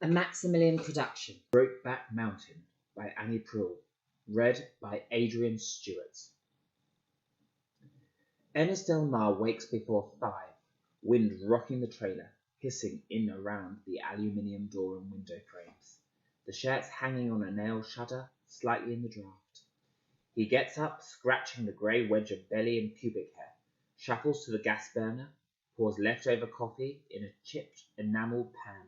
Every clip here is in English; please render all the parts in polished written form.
A Maximilian production. Brokeback Mountain by Annie Proulx. Read by Adrian Stewart. Ernest Delmar wakes before 5, wind rocking the trailer, hissing in around the aluminium door and window frames. The shirts hanging on a nail shutter, slightly in the draught. He gets up, scratching the grey wedge of belly and pubic hair, shuffles to the gas burner, pours leftover coffee in a chipped enamel pan.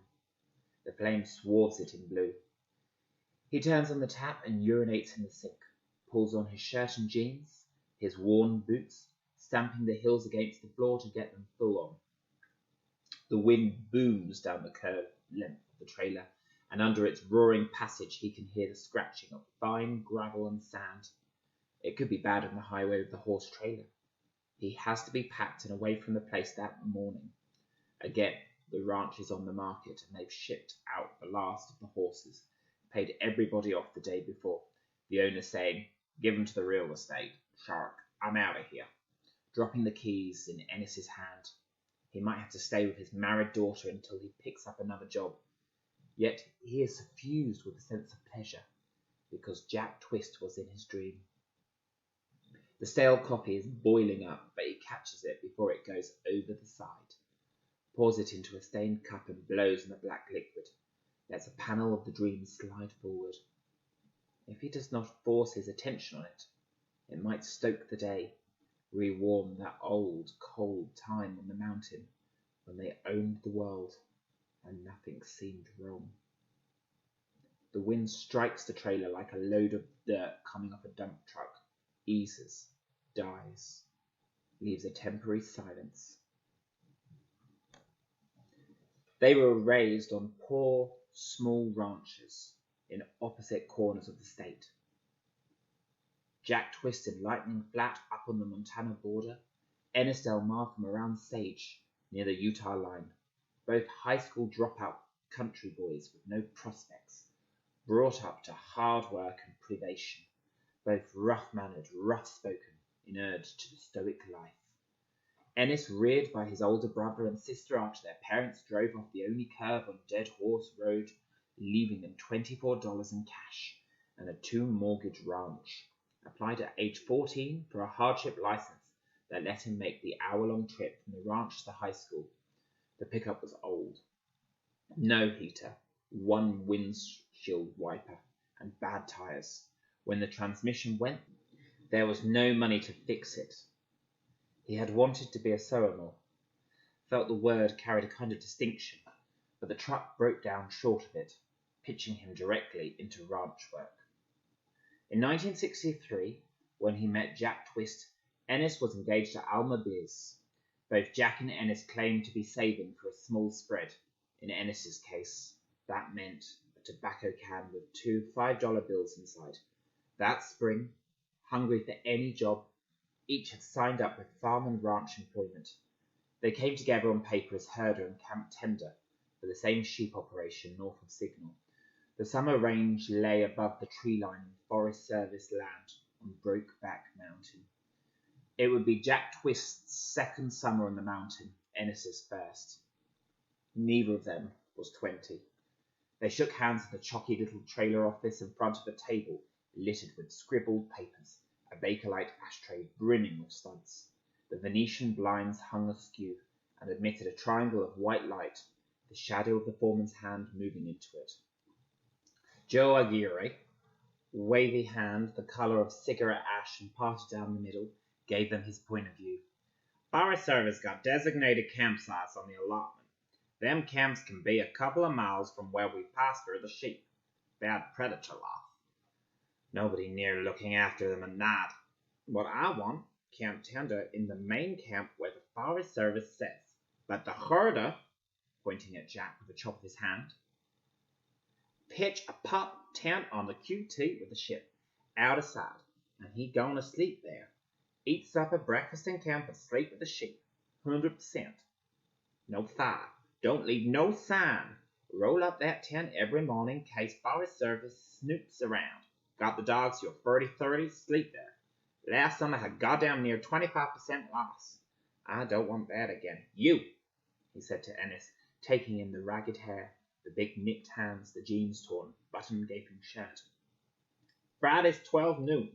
The flame swarthes it in blue. He turns on the tap and urinates in the sink, pulls on his shirt and jeans, his worn boots, stamping the heels against the floor to get them full on. The wind booms down the curved length of the trailer, and under its roaring passage he can hear the scratching of fine gravel and sand. It could be bad on the highway with the horse trailer. He has to be packed and away from the place that morning. Again, the ranch is on the market, and they've shipped out the last of the horses, paid everybody off the day before, the owner saying, "Give 'em to the real estate. Shark, I'm out of here," dropping the keys in Ennis's hand. He might have to stay with his married daughter until he picks up another job. Yet he is suffused with a sense of pleasure, because Jack Twist was in his dream. The stale coffee is boiling up, but he catches it before it goes over the side, pours it into a stained cup and blows in the black liquid, lets a panel of the dream slide forward. If he does not force his attention on it, it might stoke the day, rewarm that old, cold time on the mountain when they owned the world and nothing seemed wrong. The wind strikes the trailer like a load of dirt coming off a dump truck, eases, dies, leaves a temporary silence. They were raised on poor, small ranches in opposite corners of the state. Jack Twist in Lightning Flat up on the Montana border, Ernest Delmar from around Sage near the Utah line, both high school dropout country boys with no prospects, brought up to hard work and privation, both rough-mannered, rough-spoken, inured to the stoic life. Ennis reared by his older brother and sister after their parents drove off the only curve on Dead Horse Road, leaving them $24 in cash and a 2-mortgage ranch. Applied at age 14 for a hardship license that let him make the hour-long trip from the ranch to high school. The pickup was old. No heater, 1 windshield wiper, and bad tires. When the transmission went, there was no money to fix it. He had wanted to be a sawmill, felt the word carried a kind of distinction, but the truck broke down short of it, pitching him directly into ranch work. In 1963, when he met Jack Twist, Ennis was engaged to Alma Biz. Both Jack and Ennis claimed to be saving for a small spread. In Ennis's case, that meant a tobacco can with 2 $5 bills inside. That spring, hungry for any job, each had signed up with farm and ranch employment. They came together on paper as herder and camp tender for the same sheep operation north of Signal. The summer range lay above the tree line in Forest Service land on Brokeback Mountain. It would be Jack Twist's second summer on the mountain, Ennis's first. Neither of them was 20. They shook hands at the chalky little trailer office in front of a table littered with scribbled papers, a Bakelite ashtray brimming with studs. The Venetian blinds hung askew and admitted a triangle of white light, the shadow of the foreman's hand moving into it. Joe Aguirre, wavy hand, the colour of cigarette ash and parted down the middle, gave them his point of view. "Forest Service got designated campsites on the allotment. Them camps can be a couple of miles from where we pasture the sheep. Bad predator life. Nobody near looking after them at night. What I want, camp tender in the main camp where the Forest Service says. But the herder," pointing at Jack with the top of his hand, "pitch a pop tent on the QT with the ship, out of sight, and he gonna sleep there. Eat supper, breakfast in camp, and sleep with the sheep. 100%. No fire. Don't leave no sign. Roll up that tent every morning in case Forest Service snoops around. Got the dogs your 30-30, sleep there. Last summer had goddamn near 25% loss. I don't want that again. You," he said to Ennis, taking in the ragged hair, the big nipped hands, the jeans torn, button-gaping shirt. Friday's 12 noon.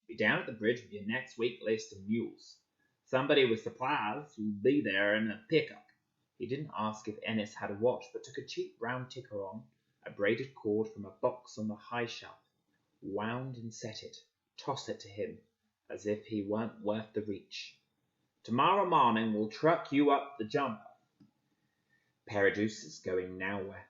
Be down at the bridge with your next week list of mules. Somebody with supplies will be there in a pickup. He didn't ask if Ennis had a watch, but took a cheap round ticker on a braided cord from a box on the high shelf, wound and set it, tossed it to him, as if he weren't worth the reach. Tomorrow morning we'll truck you up the jumper. Pair of deuces going nowhere.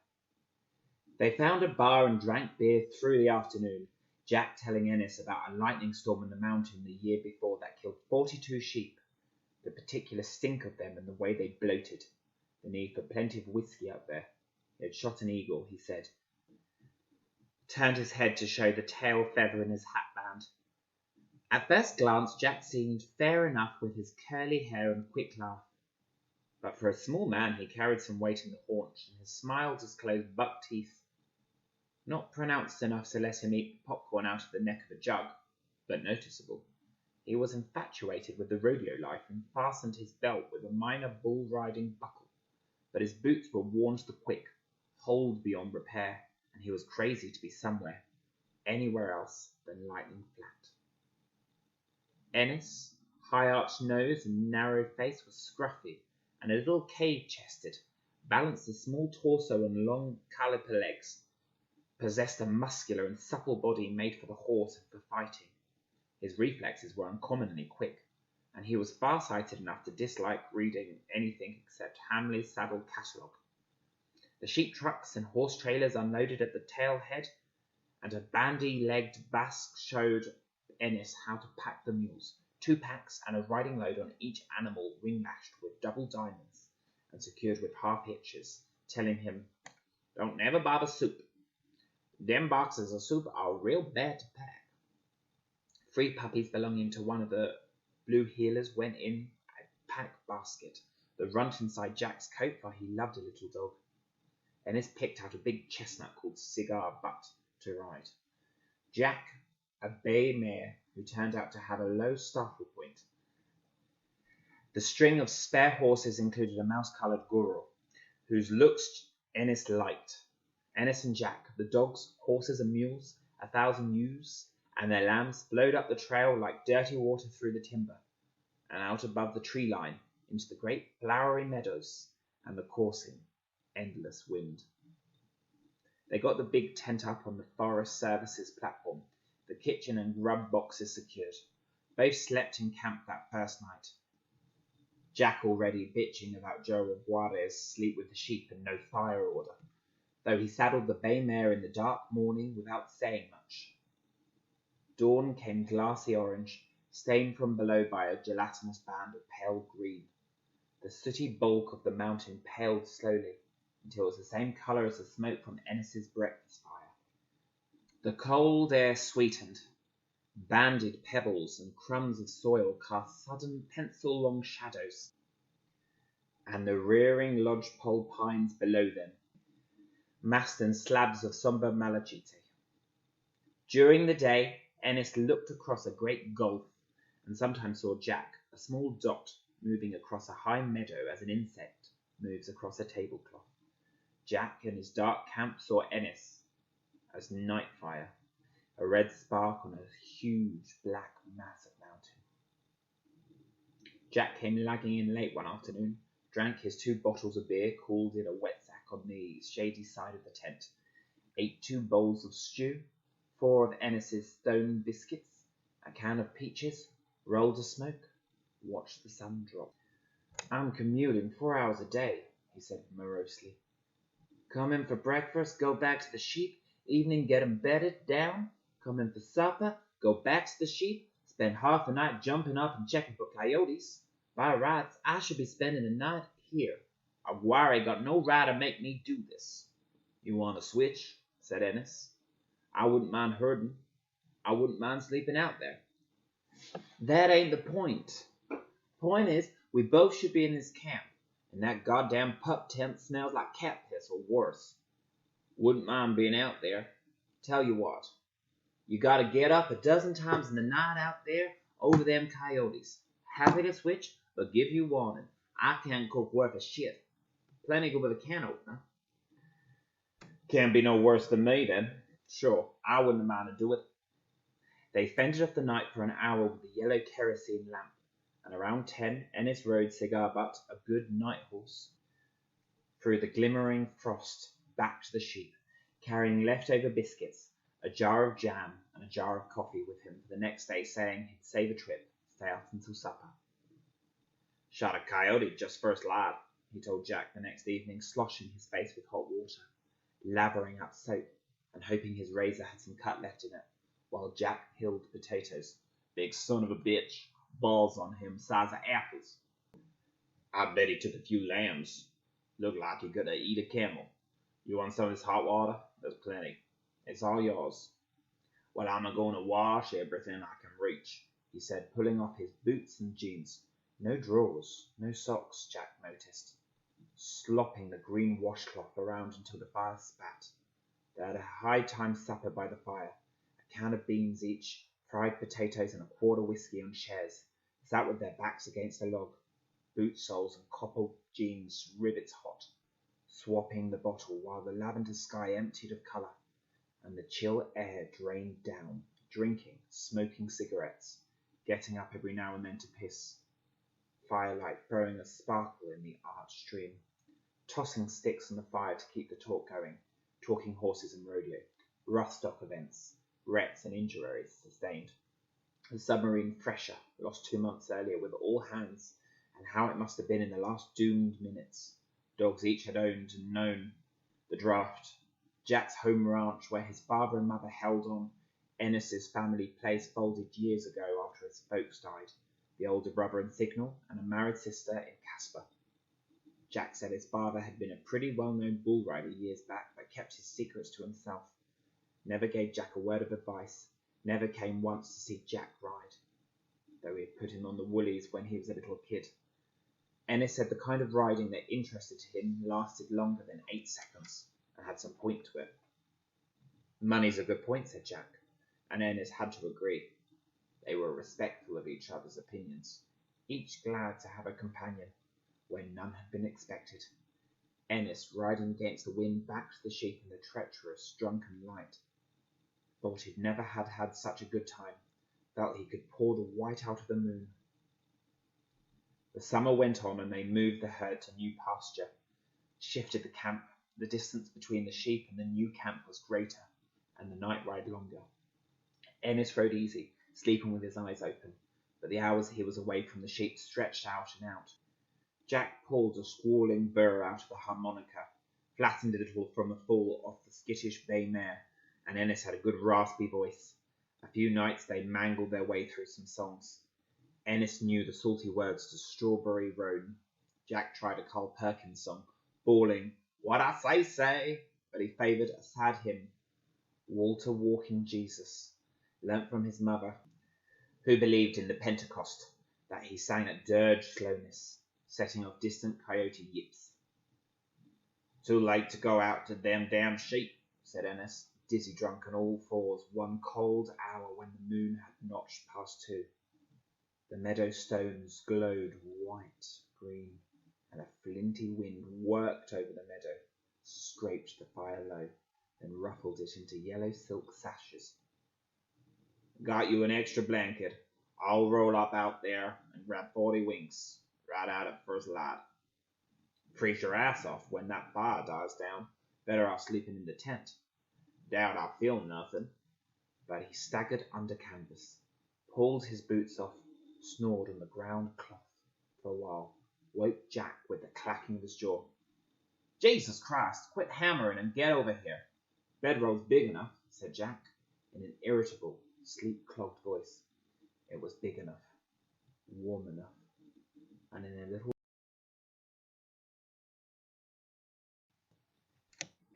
They found a bar and drank beer through the afternoon, Jack telling Ennis about a lightning storm in the mountain the year before that killed 42 sheep, the particular stink of them and the way they bloated, the need for plenty of whiskey up there. He had shot an eagle, he said. Turned his head to show the tail feather in his hat band. At first glance, Jack seemed fair enough with his curly hair and quick laugh. But for a small man, he carried some weight in the haunch, and his smile disclosed buck teeth. Not pronounced enough to let him eat popcorn out of the neck of a jug, but noticeable. He was infatuated with the rodeo life and fastened his belt with a minor bull-riding buckle, but his boots were worn to the quick, holed beyond repair, and he was crazy to be somewhere, anywhere else than Lightning Flat. Ennis, high-arched nose and narrow face, was scruffy and a little cave-chested, balanced a small torso and long caliper legs, possessed a muscular and supple body made for the horse and for fighting. His reflexes were uncommonly quick, and he was far-sighted enough to dislike reading anything except Hamley's saddle catalogue. The sheep trucks and horse trailers unloaded at the tailhead, and a bandy-legged Basque showed Ennis how to pack the mules, 2 packs and a riding load on each animal, ring-lashed with double diamonds and secured with half hitches, telling him, "Don't never bother soup. Them boxes of soup are real bad to pack." 3 puppies belonging to one of the blue heelers went in a pack basket, the runt inside Jack's coat, for he loved a little dog. Ennis picked out a big chestnut called Cigar Butt to ride. Jack, a bay mare who turned out to have a low startle point. The string of spare horses included a mouse-coloured Guru, whose looks Ennis liked. Ennis and Jack, the dogs, horses and mules, 1,000 ewes, and their lambs flowed up the trail like dirty water through the timber, and out above the tree line into the great flowery meadows and the coursing, endless wind. They got the big tent up on the Forest Services platform, the kitchen and grub boxes secured. Both slept in camp that first night. Jack already bitching about Joe Juarez's sleep with the sheep and no fire order, though he saddled the bay mare in the dark morning without saying much. Dawn came glassy orange, stained from below by a gelatinous band of pale green. The sooty bulk of the mountain paled slowly, until it was the same colour as the smoke from Ennis's breakfast fire. The cold air sweetened. Banded pebbles and crumbs of soil cast sudden pencil-long shadows, and the rearing lodgepole pines below them, massed in slabs of sombre malachite. During the day, Ennis looked across a great gulf, and sometimes saw Jack, a small dot, moving across a high meadow as an insect moves across a tablecloth. Jack and his dark camp saw Ennis as Nightfire, a red spark on a huge black mass of mountain. Jack came lagging in late one afternoon, drank his 2 bottles of beer cooled in a wet sack on the shady side of the tent, ate 2 bowls of stew, 4 of Ennis's stone biscuits, a can of peaches, rolled a smoke, watched the sun drop. "I'm commuting 4 hours a day," he said morosely. "Come in for breakfast, go back to the sheep, evening get 'em bedded down, come in for supper, go back to the sheep, spend half the night jumping up and checking for coyotes. By rights, I should be spending the night here. Aguirre got no right to make me do this." "You want to switch?" said Ennis. "I wouldn't mind herding. I wouldn't mind sleeping out there." "That ain't the point. Point is, we both should be in this camp, and that goddamn pup tent smells like cat piss or worse. Wouldn't mind being out there. Tell you what, you gotta get up a dozen times in the night out there over them coyotes. Happy to switch, but give you warning, I can't cook worth a shit. Plenty good with a can opener." Can't be no worse than me, then. Sure, I wouldn't mind to do it. They fended off the night for an hour with a yellow kerosene lamp, and around 10 Ennis rode Cigar Butt, a good night horse, through the glimmering frost back to the sheep, carrying leftover biscuits, a jar of jam, and a jar of coffee with him for the next day, saying he'd save a trip, stay up until supper. Shot a coyote just first light, he told Jack the next evening, sloshing his face with hot water, lathering up soap, and hoping his razor had some cut left in it, while Jack peeled potatoes. Big son of a bitch, balls on him, size of apples. I bet he took a few lambs. Looked like he could eat a camel. You want some of this hot water? There's plenty. It's all yours. Well, I'm going to wash everything I can reach, he said, pulling off his boots and jeans. No drawers, no socks, Jack noticed, slopping the green washcloth around until the fire spat. They had a high-time supper by the fire, a can of beans each, fried potatoes and a quart of whiskey on chairs, sat with their backs against a log, boot soles and copper jeans rivets hot, swapping the bottle while the lavender sky emptied of colour, and the chill air drained down, drinking, smoking cigarettes, getting up every now and then to piss, firelight throwing a sparkle in the arched stream, tossing sticks on the fire to keep the talk going, talking horses and rodeo, rough stock events, wrecks and injuries sustained. The submarine fresher, lost 2 months earlier with all hands, and how it must have been in the last doomed minutes. Dogs each had owned and known. The draft, Jack's home ranch where his father and mother held on, Ennis's family place folded years ago after his folks died, the older brother in Signal and a married sister in Casper. Jack said his father had been a pretty well-known bull rider years back, but kept his secrets to himself. Never gave Jack a word of advice, never came once to see Jack ride, though he had put him on the woolies when he was a little kid. Ennis said the kind of riding that interested him lasted longer than 8 seconds, and had some point to it. Money's a good point, said Jack, and Ennis had to agree. They were respectful of each other's opinions, each glad to have a companion, when none had been expected. Ennis, riding against the wind back to the sheep in the treacherous, drunken light, thought he'd never had such a good time, felt he could pour the white out of the moon. The summer went on, and they moved the herd to new pasture, shifted the camp. The distance between the sheep and the new camp was greater, and the night ride longer. Ennis rode easy, sleeping with his eyes open, but the hours he was away from the sheep stretched out and out. Jack pulled a squalling burr out of the harmonica, flattened a little from a fall off the skittish bay mare, and Ennis had a good raspy voice. A few nights they mangled their way through some songs. Ennis knew the salty words to Strawberry Roan. Jack tried a Carl Perkins song, bawling, "What I say," but he favoured a sad hymn, Walter Walking Jesus, learnt from his mother, who believed in the Pentecost, that he sang at dirge slowness, setting off distant coyote yips. "Too late to go out to them damn sheep," said Ennis, dizzy drunk on all fours, one cold hour when the moon had notched past 2. The meadow stones glowed white, green, and a flinty wind worked over the meadow, scraped the fire low, then ruffled it into yellow silk sashes. "Got you an extra blanket. I'll roll up out there and grab 40 winks, right out at first light. Freeze your ass off when that fire dies down. Better off sleeping in the tent. Doubt I'll feel nothing." But he staggered under canvas, pulled his boots off, snored on the ground cloth for a while, woke Jack with the clacking of his jaw. "Jesus Christ, quit hammering and get over here. Bedroll's big enough," said Jack, in an irritable, sleep-clogged voice. It was big enough, warm enough, and in a little...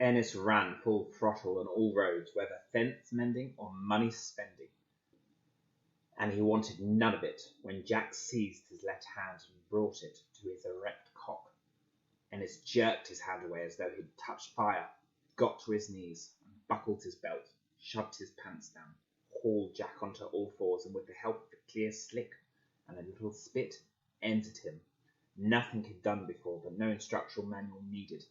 Ennis ran full throttle on all roads, whether fence mending or money spending, and he wanted none of it when Jack seized his left hand and brought it to his erect cock. Ennis jerked his hand away as though he'd touched fire, got to his knees, and buckled his belt, shoved his pants down, hauled Jack onto all fours, and with the help of a clear slick and a little spit, entered him. Nothing he'd done before, but no instructional manual needed.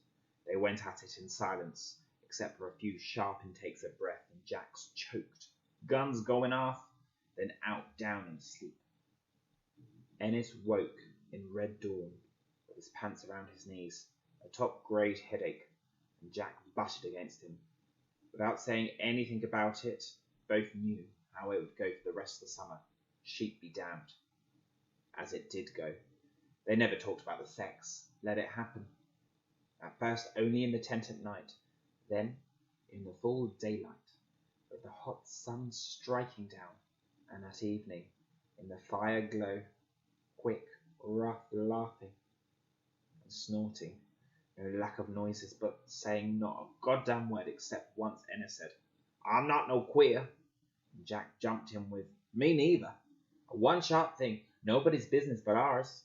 They went at it in silence. except for a few sharp intakes of breath, and Jack's choked. Guns going off, then out, down, and asleep. Ennis woke in red dawn, with his pants around his knees, a top-grade headache, and Jack butted against him. Without saying anything about it, both knew how it would go for the rest of the summer. Sheep be damned. As it did go. They never talked about the sex. Let it happen. At first only in the tent at night, then in the full daylight, with the hot sun striking down, and at evening, in the fire glow, quick, rough laughing and snorting, no lack of noises, but saying not a goddamn word except once Ennis said, "I'm not no queer," and Jack jumped in with, "Me neither. A one-shot thing, nobody's business but ours."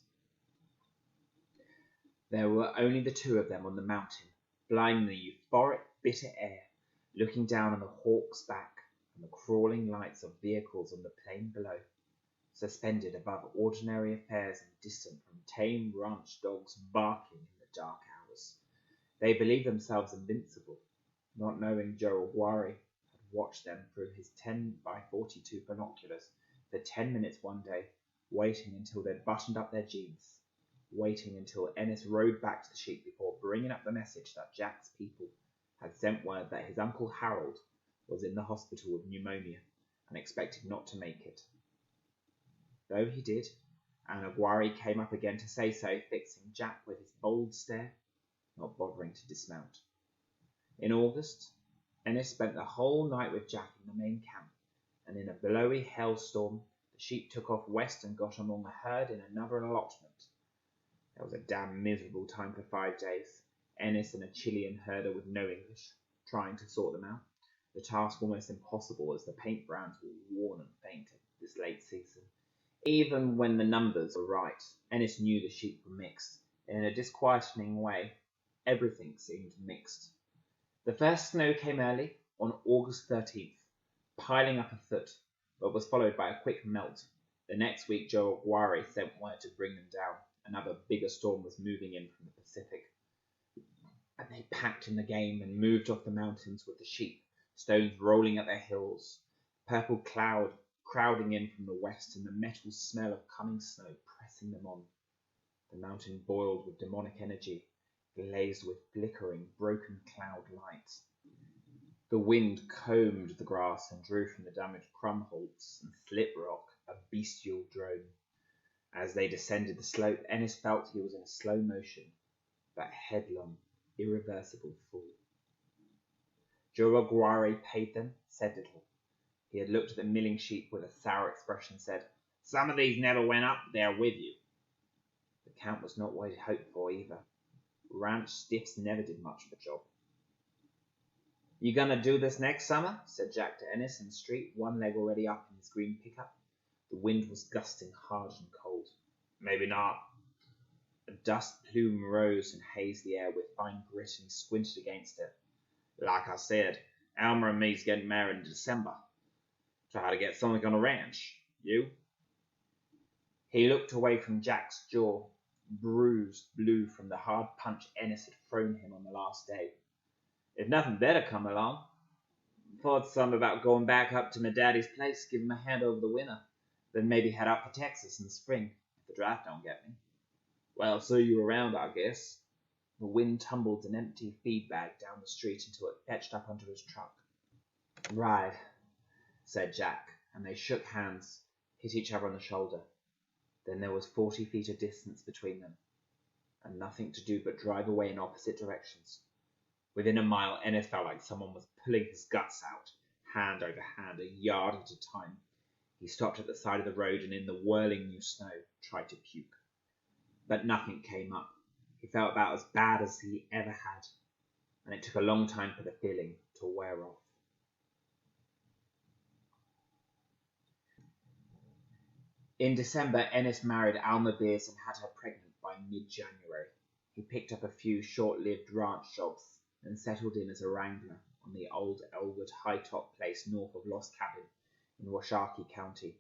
There were only the two of them on the mountain, flying in the euphoric, bitter air, looking down on the hawk's back and the crawling lights of vehicles on the plain below, suspended above ordinary affairs and distant from tame ranch dogs barking in the dark hours. They believed themselves invincible, not knowing Joe Aguirre had watched them through his 10x42 binoculars for 10 minutes one day, waiting until they'd buttoned up their jeans, waiting until Ennis rode back to the sheep before bringing up the message that Jack's people had sent word that his Uncle Harold was in the hospital with pneumonia and expected not to make it. Though he did, and Aguirre came up again to say so, fixing Jack with his bold stare, not bothering to dismount. In August, Ennis spent the whole night with Jack in the main camp, and in a blowy hailstorm, the sheep took off west and got among a herd in another allotment. It was a damn miserable time for 5 days, Ennis and a Chilean herder with no English, trying to sort them out, the task almost impossible as the paint brands were worn and faint this late season. Even when the numbers were right, Ennis knew the sheep were mixed. In a disquieting way, everything seemed mixed. The first snow came early, on August 13th, piling up a foot, but was followed by a quick melt. The next week, Joe Aguirre sent word to bring them down. Another bigger storm was moving in from the Pacific, and they packed in the game and moved off the mountains with the sheep, stones rolling at their heels, purple cloud crowding in from the west, and the metal smell of coming snow pressing them on. The mountain boiled with demonic energy, glazed with flickering, broken cloud lights. The wind combed the grass and drew from the damaged crumholts and slip rock a bestial drone. As they descended the slope, Ennis felt he was in a slow motion, that headlong, irreversible fall. Joe Aguirre paid them, said little. He had looked at the milling sheep with a sour expression, said, "Some of these never went up there with you." The count was not what he'd hoped for either. Ranch stiffs never did much of a job. "You gonna do this next summer?" said Jack to Ennis in the street, one leg already up in his green pickup. The wind was gusting hard and cold. "Maybe not." A dust plume rose and hazed the air with fine grit, and he squinted against it. "Like I said, Elmer and me's getting married in December. Try to get something on a ranch. You?" He looked away from Jack's jaw, bruised blue from the hard punch Ennis had thrown him on the last day. "If nothing better come along, thought some about going back up to my daddy's place, give him a hand over the winter, then maybe head out for Texas in the spring, if the draft don't get me." "Well, see you around, I guess." The wind tumbled an empty feed bag down the street until it fetched up under his truck. "Right," said Jack, and they shook hands, hit each other on the shoulder. Then there was 40 feet of distance between them, and nothing to do but drive away in opposite directions. Within a mile, Ennis felt like someone was pulling his guts out, hand over hand, a yard at a time. He stopped at the side of the road and in the whirling new snow tried to puke. But nothing came up. He felt about as bad as he ever had, and it took a long time for the feeling to wear off. In December, Ennis married Alma Beers and had her pregnant by mid-January. He picked up a few short-lived ranch jobs and settled in as a wrangler on the old Elwood high-top place north of Lost Cabin in Washakie County.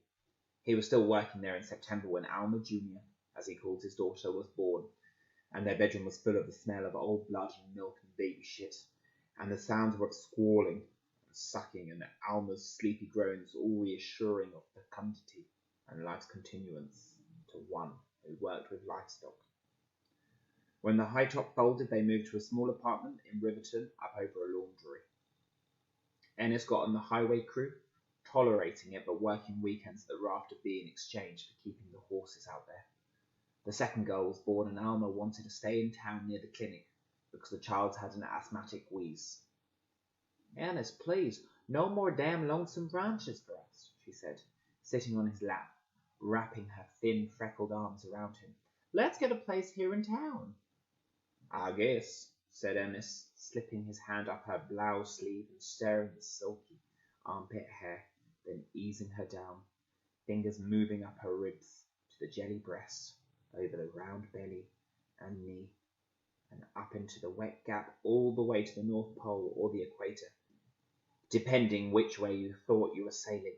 He was still working there in September when Alma Jr., as he called his daughter, was born, and their bedroom was full of the smell of old blood and milk and baby shit. and the sounds of squalling and sucking and Alma's sleepy groans all reassuring of fecundity and life's continuance to one who worked with livestock. When the high top folded, they moved to a small apartment in Riverton up over a laundry. Ennis got on the highway crew, tolerating it but working weekends at the rafter B in exchange for keeping the horses out there. The second girl was born and Alma wanted to stay in town near the clinic because the child had an asthmatic wheeze. "Ennis, please, no more damn lonesome ranches for us," she said, sitting on his lap, wrapping her thin, freckled arms around him. "Let's get a place here in town." "I guess," said Ennis, slipping his hand up her blouse sleeve and stirring the silky armpit hair, then easing her down, fingers moving up her ribs to the jelly breast, over the round belly and knee, and up into the wet gap all the way to the North Pole or the equator, depending which way you thought you were sailing,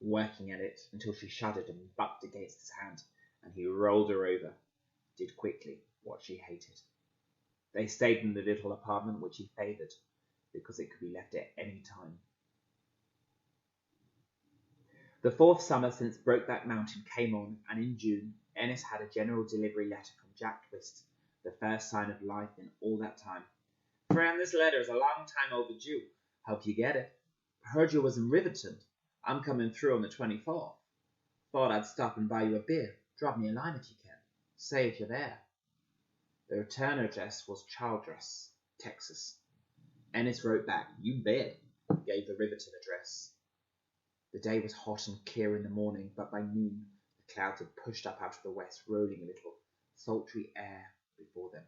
working at it until she shuddered and bucked against his hand, and he rolled her over, did quickly what she hated. They stayed in the little apartment which he favoured, because it could be left at any time. The fourth summer since Brokeback Mountain came on, and in June, Ennis had a general delivery letter from Jack Twist, the first sign of life in all that time. "Friend, this letter's a long time overdue. Hope you get it. Heard you was in Riverton. I'm coming through on the 24th. Thought I'd stop and buy you a beer. Drop me a line if you can. Say if you're there." The return address was Childress, Texas. Ennis wrote back, "You bet," gave the Riverton address. The day was hot and clear in the morning, but by noon the clouds had pushed up out of the west, rolling a little sultry air before them.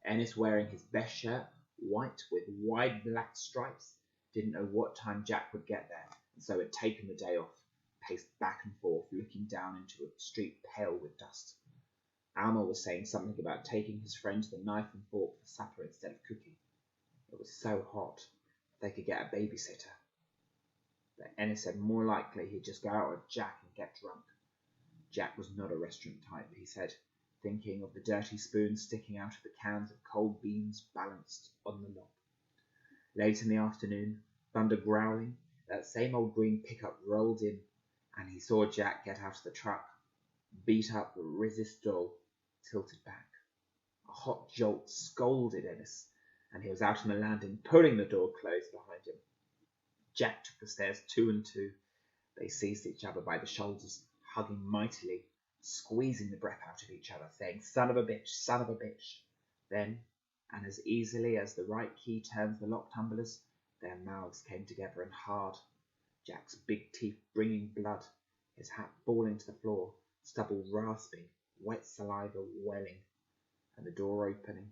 Ennis, wearing his best shirt, white with wide black stripes, didn't know what time Jack would get there, and so had taken the day off, paced back and forth, looking down into a street pale with dust. Alma was saying something about taking his friend the knife and fork for supper instead of cooking. It was so hot they could get a babysitter. But Ennis said more likely he'd just go out with Jack and get drunk. Jack was not a restaurant type, he said, thinking of the dirty spoons sticking out of the cans of cold beans balanced on the lock. Late in the afternoon, thunder growling, that same old green pickup rolled in, and he saw Jack get out of the truck, beat up resistor, tilted back. A hot jolt scolded Ennis, and he was out on the landing, pulling the door closed behind him. Jack took the stairs 2 and 2. They seized each other by the shoulders, hugging mightily, squeezing the breath out of each other, saying, "Son of a bitch, son of a bitch." Then, and as easily as the right key turns the lock tumblers, their mouths came together and hard, Jack's big teeth bringing blood, his hat falling to the floor, stubble rasping, wet saliva welling, and the door opening,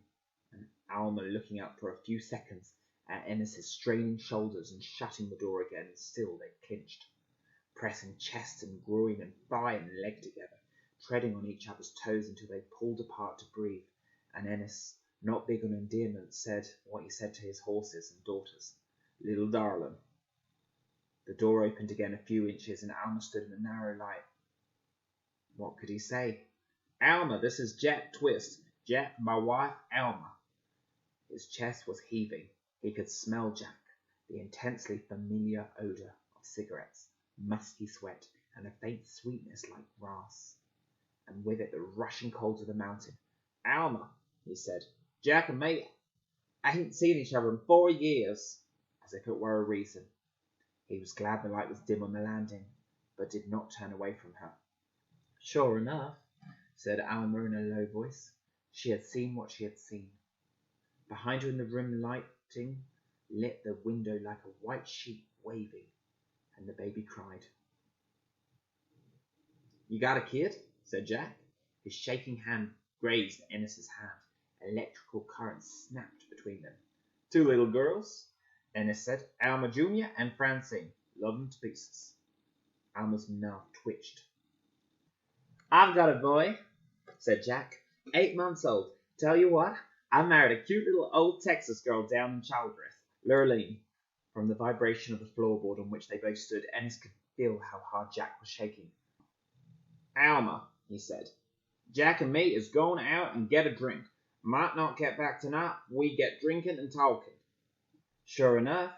and Alma looking up for a few seconds at Ennis's straining shoulders and shutting the door again, and still they clinched, pressing chest and groin and thigh and leg together, treading on each other's toes until they pulled apart to breathe, and Ennis, not big on endearment, said what he said to his horses and daughters, "Little darling." The door opened again a few inches, and Alma stood in the narrow light. What could he say? "Alma, this is Jack Twist. Jack, my wife, Alma." His chest was heaving. He could smell Jack, the intensely familiar odour of cigarettes, musky sweat, and a faint sweetness like grass, and with it the rushing cold of the mountain. "Alma," he said, "Jack and me ain't seen each other in 4 years," as if it were a reason. He was glad the light was dim on the landing, but did not turn away from her. "Sure enough," said Alma in a low voice. She had seen what she had seen. Behind her in the room, lighting lit the window like a white sheet waving, and the baby cried. "You got a kid?" said Jack. His shaking hand grazed Ennis's hand. Electrical currents snapped between them. "2 little girls," Ennis said. "Alma Jr. and Francine. Love them to pieces." Alma's mouth twitched. "I've got a boy," said Jack. 8 months old. Tell you what, I married a cute little old Texas girl down in Childress, Lurleen." From the vibration of the floorboard on which they both stood, Ennis could feel how hard Jack was shaking. "Alma," he said, "Jack and me is going out and get a drink. Might not get back tonight. We get drinking and talking. Sure enough,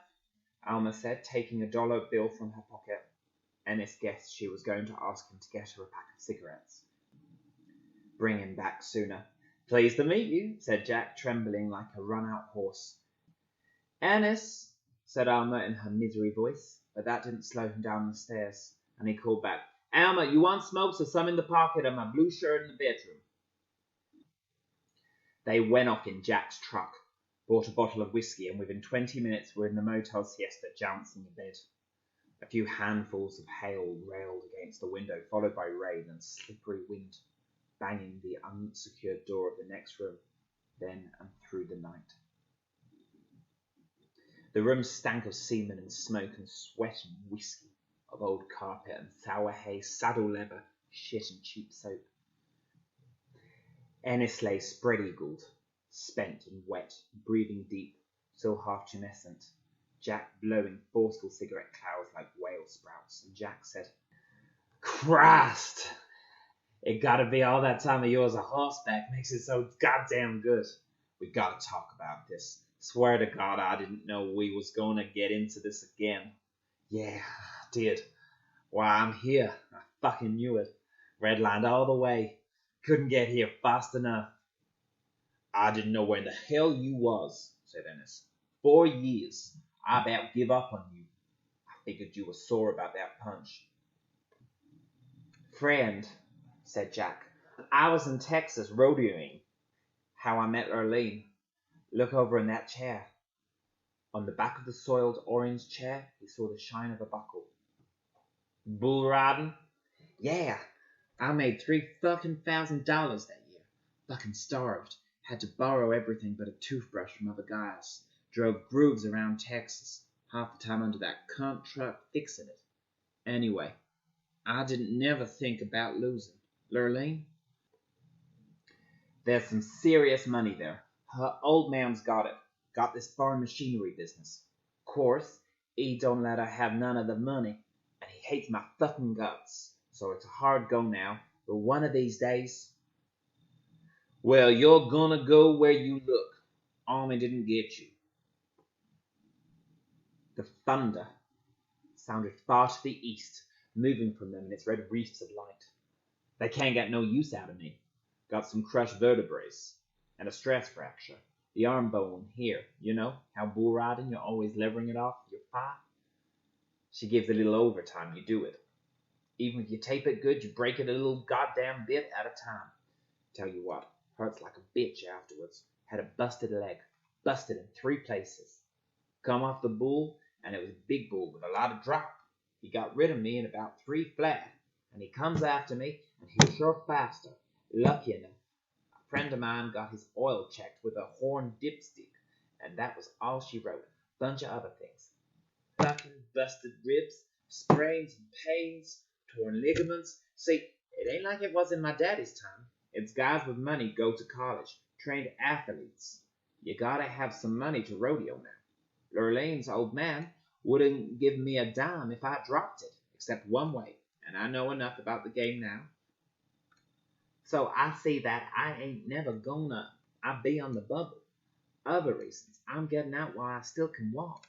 Alma said, taking a dollar bill from her pocket. Ennis guessed she was going to ask him to get her a pack of cigarettes. Bring him back sooner. Pleased to meet you, said Jack, trembling like a run-out horse. Ennis, said Alma in her misery voice, but that didn't slow him down the stairs, and he called back, Alma, you want smokes or some in the pocket of my blue shirt in the bedroom? They went off in Jack's truck, bought a bottle of whiskey, and within 20 minutes were in the motel siesta, jouncing in bed. A few handfuls of hail railed against the window, followed by rain and slippery wind, banging the unsecured door of the next room, then and through the night. The room stank of semen and smoke and sweat and whiskey, of old carpet and sour hay, saddle leather, shit and cheap soap. Ennis lay spread-eagled, spent and wet, breathing deep, still half tumescent, Jack blowing forceful cigarette clouds like whale sprouts, and Jack said, Christ! It gotta be all that time of yours a horseback makes it so goddamn good. We gotta talk about this. Swear to God I didn't know we was gonna get into this again. Yeah, I did. Why, I'm here. I fucking knew it. Redlined all the way. Couldn't get here fast enough. I didn't know where the hell you was, said Ennis. 4 years. I about give up on you. I figured you were sore about that punch. Friend, said Jack, I was in Texas rodeoing. How I met Lurleen. Look over in that chair. On the back of the soiled orange chair, he saw the shine of a buckle. Bull riding? Yeah, I made $3,000 that year. Fucking starved. Had to borrow everything but a toothbrush from other guys. Drove grooves around Texas, half the time under that cunt truck fixing it. Anyway, I didn't never think about losing. Lurleen? There's some serious money there. Her old man's got it. Got this foreign machinery business. Course, he don't let her have none of the money, and he hates my fucking guts. So it's a hard go now, but one of these days... Well, you're gonna go where you look. Army didn't get you. The thunder sounded far to the east, moving from them in its red reefs of light. They can't get no use out of me. Got some crushed vertebrae and a stress fracture. The arm bone here, you know, how bull riding you're always levering it off your thigh? She gives a little overtime, you do it. Even if you tape it good, you break it a little goddamn bit at a time. Tell you what, hurts like a bitch afterwards. Had a busted leg, busted in 3 places. Come off the bull, and it was a big bull with a lot of drop. He got rid of me in about 3 flat, and he comes after me, and he's sure faster. Lucky enough, a friend of mine got his oil checked with a horn dipstick, and that was all she wrote. Bunch of other things. Fucking busted ribs, sprains and pains, torn ligaments. See, it ain't like it was in my daddy's time. It's guys with money go to college, trained athletes. You gotta have some money to rodeo now. Lurleen's old man wouldn't give me a dime if I dropped it, except one way, and I know enough about the game now. So I see that I ain't never gonna be on the bubble. Other reasons, I'm getting out while I still can walk.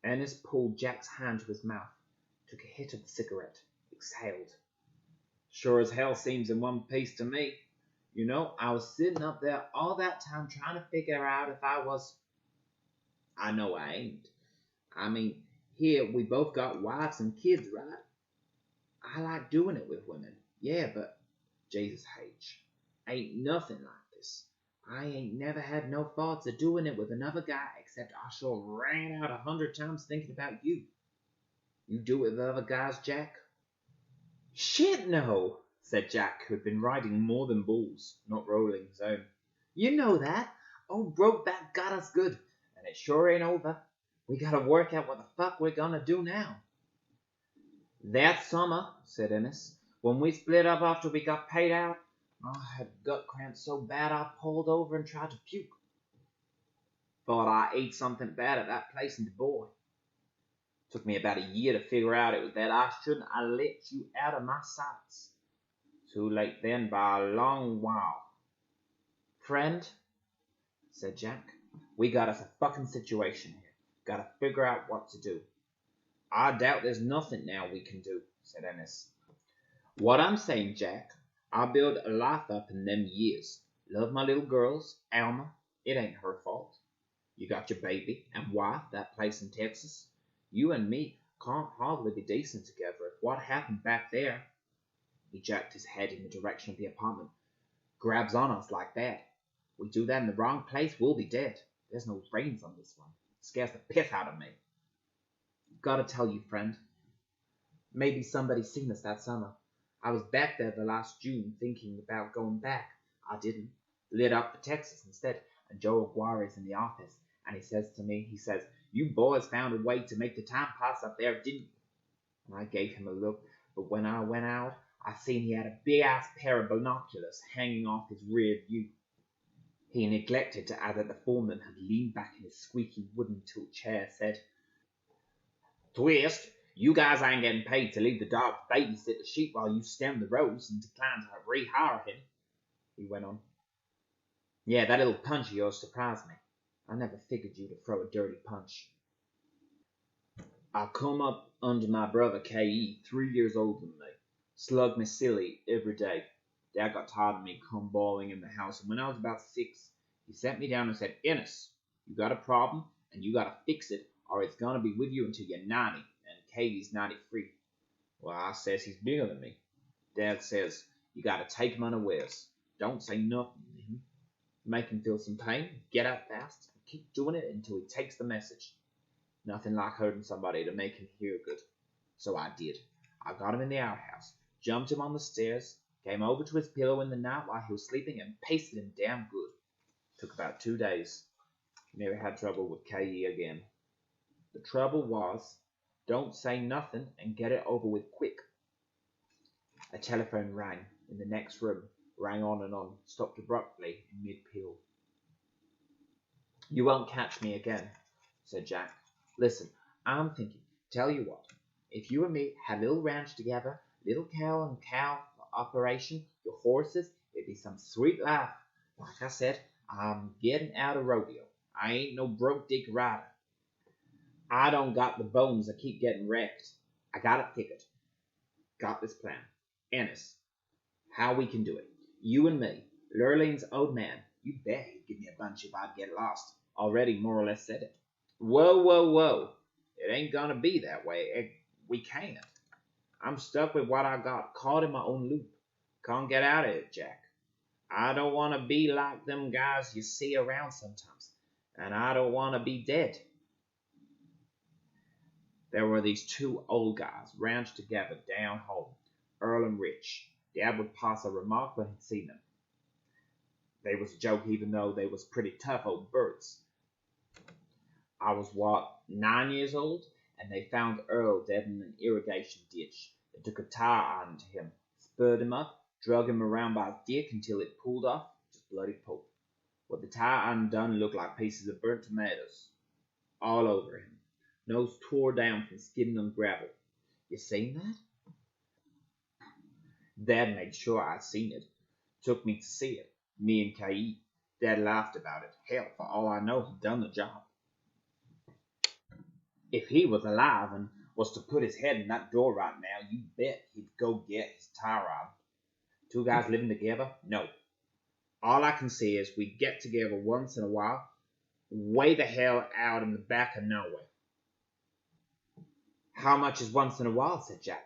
Ennis pulled Jack's hand to his mouth, took a hit of the cigarette, exhaled. Sure as hell seems in one piece to me. You know, I was sitting up there all that time trying to figure out if I was... I know I ain't. I mean, here we both got wives and kids, right? I like doing it with women. Yeah, but Jesus H. Ain't nothing like this. I ain't never had no thoughts of doing it with another guy, except I sure ran out 100 times thinking about you. You do it with other guys, Jack? Shit, no, said Jack, who had been riding more than bulls, not rolling his own. You know that. Old Brokeback got us good, and it sure ain't over. We gotta work out what the fuck we're gonna do now. That summer, said Ennis, when we split up after we got paid out, I had gut cramps so bad I pulled over and tried to puke. Thought I ate something bad at that place in Du Bois. Took me about a year to figure out it was that I shouldn't have let you out of my sights. Too late then by a long while. Friend, said Jack, We got us a fucking situation here. Gotta figure out what to do. I doubt there's nothing now we can do, said Ennis. What I'm saying, Jack, I built a life up in them years. Love my little girls, Alma. It ain't her fault. You got your baby and wife, that place in Texas. You and me can't hardly be decent together if what happened back there. He jerked his head in the direction of the apartment. Grabs on us like that. We do that in the wrong place, we'll be dead. There's no brains on this one. It scares the piss out of me. Gotta tell you, friend. Maybe somebody's seen us that summer. I was back there the last June thinking about going back. I didn't. Lit up for Texas instead, and Joe Aguirre's in the office, and he says to me, you boys found a way to make the time pass up there, didn't you? And I gave him a look, but when I went out, I seen he had a big-ass pair of binoculars hanging off his rear view. He neglected to add that the foreman had leaned back in his squeaky wooden tilt chair, said, Twist, you guys ain't getting paid to leave the dog to babysit the sheep while you stem the rows and decline to rehire him, he went on. Yeah, that little punch of yours surprised me. I never figured you to throw a dirty punch. I come up under my brother K.E., 3 years older than me. Slugged me silly every day. Dad got tired of me come bawling in the house, and when I was about 6, he sat me down and said, Ennis, you got a problem, and you gotta fix it, or it's gonna be with you until you're 90, and Katie's 93. Well, I says he's bigger than me. Dad says, you gotta take him unawares. Don't say nothing to him. Make him feel some pain, get out fast, and keep doing it until he takes the message. Nothing like hurting somebody to make him hear good. So I did. I got him in the outhouse, jumped him on the stairs, came over to his pillow in the night while he was sleeping, and pasted him damn good. Took about 2 days. Never had trouble with K.E. again. The trouble was, don't say nothing and get it over with quick. A telephone rang in the next room, rang on and on, stopped abruptly in mid-peal. You won't catch me again, said Jack. Listen, I'm thinking, tell you what, if you and me had a little ranch together, little cow and cow operation, your horses, it'd be some sweet life. Like I said, I'm getting out of rodeo. I ain't no broke dick rider. I don't got the bones that keep getting wrecked. I got it figured. Got this plan. Ennis, how we can do it. You and me, Lurleen's old man. You bet he'd give me a bunch if I'd get lost. Already more or less said it. Whoa. It ain't gonna be that way. We can't. I'm stuck with what I got, caught in my own loop. Can't get out of it, Jack. I don't want to be like them guys you see around sometimes. And I don't want to be dead. There were these 2 old guys, ranched together down home, Earl and Rich. Dad would pass a remark when he'd seen them. They was a joke even though they was pretty tough old birds. I was, 9 years old, and they found Earl dead in an irrigation ditch. They took a tire iron to him, spurred him up, drug him around by his dick until it pulled off, just bloody pulp. What the tire iron done looked like pieces of burnt tomatoes. All over him. Nose tore down from skidding on gravel. You seen that? Dad made sure I'd seen it. Took me to see it. Me and K.E. Dad laughed about it. Hell, for all I know, he'd done the job. If he was alive and was to put his head in that door right now, you bet he'd go get his tire iron. 2 guys living together? No. All I can see is we get together once in a while, way the hell out in the back of nowhere. How much is once in a while, said Jack.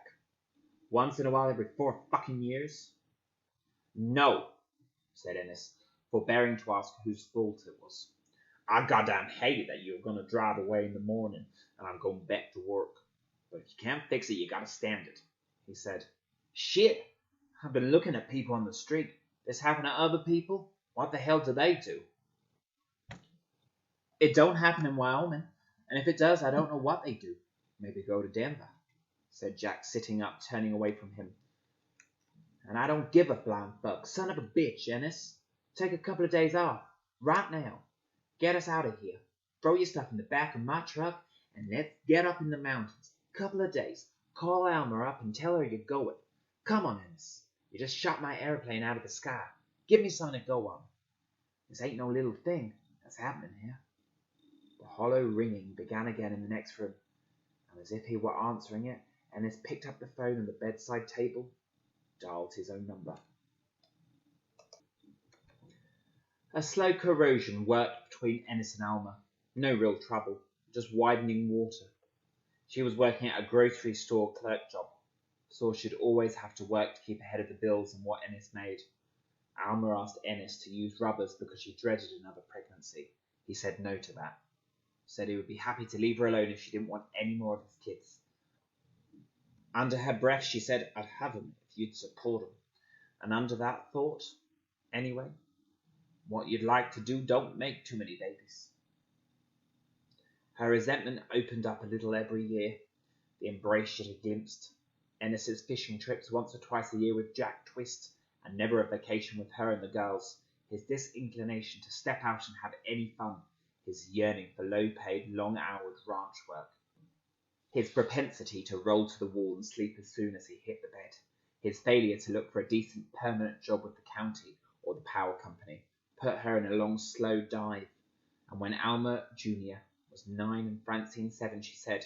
Once in a while every 4 fucking years? No, said Ennis, forbearing to ask whose fault it was. I goddamn hated that you were going to drive away in the morning, and I'm going back to work. But if you can't fix it, you gotta stand it, he said. Shit, I've been looking at people on the street. This happen to other people? What the hell do they do? It don't happen in Wyoming, and if it does, I don't know what they do. Maybe go to Denver, said Jack, sitting up, turning away from him. And I don't give a flying fuck. Son of a bitch, Ennis. Take a couple of days off. Right now. Get us out of here. Throw your stuff in the back of my truck, and let's get up in the mountains. Couple of days. Call Alma up and tell her you're going. Come on, Ennis. You just shot my airplane out of the sky. Give me something to go on. This ain't no little thing. What's happening here? The hollow ringing began again in the next room, and as if he were answering it, Ennis picked up the phone on the bedside table, dialed his own number. A slow corrosion worked between Ennis and Alma. No real trouble, just widening water. She was working at a grocery store clerk job, so she'd always have to work to keep ahead of the bills and what Ennis made. Alma asked Ennis to use rubbers because she dreaded another pregnancy. He said no to that. Said he would be happy to leave her alone if she didn't want any more of his kids. Under her breath, she said, I'd have them if you'd support them. And under that thought, anyway, what you'd like to do, don't make too many babies. Her resentment opened up a little every year. The embrace she had glimpsed, Ennis's fishing trips once or twice a year with Jack Twist, and never a vacation with her and the girls, his disinclination to step out and have any fun, his yearning for low-paid, long-houred ranch work, his propensity to roll to the wall and sleep as soon as he hit the bed, his failure to look for a decent permanent job with the county or the power company, put her in a long, slow dive. And when Alma Jr. was 9 and Francine 7, she said,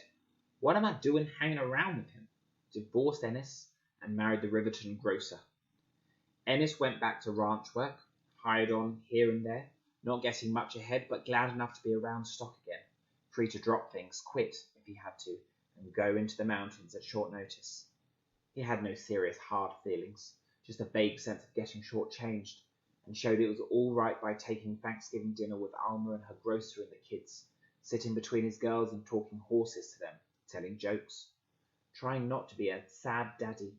what am I doing hanging around with him? Divorced Ennis and married the Riverton grocer. Ennis went back to ranch work, hired on here and there, not getting much ahead, but glad enough to be around stock again, free to drop things, quit if he had to, and go into the mountains at short notice. He had no serious hard feelings, just a vague sense of getting shortchanged, and showed it was all right by taking Thanksgiving dinner with Alma and her grocer and the kids, sitting between his girls and talking horses to them, telling jokes, trying not to be a sad daddy.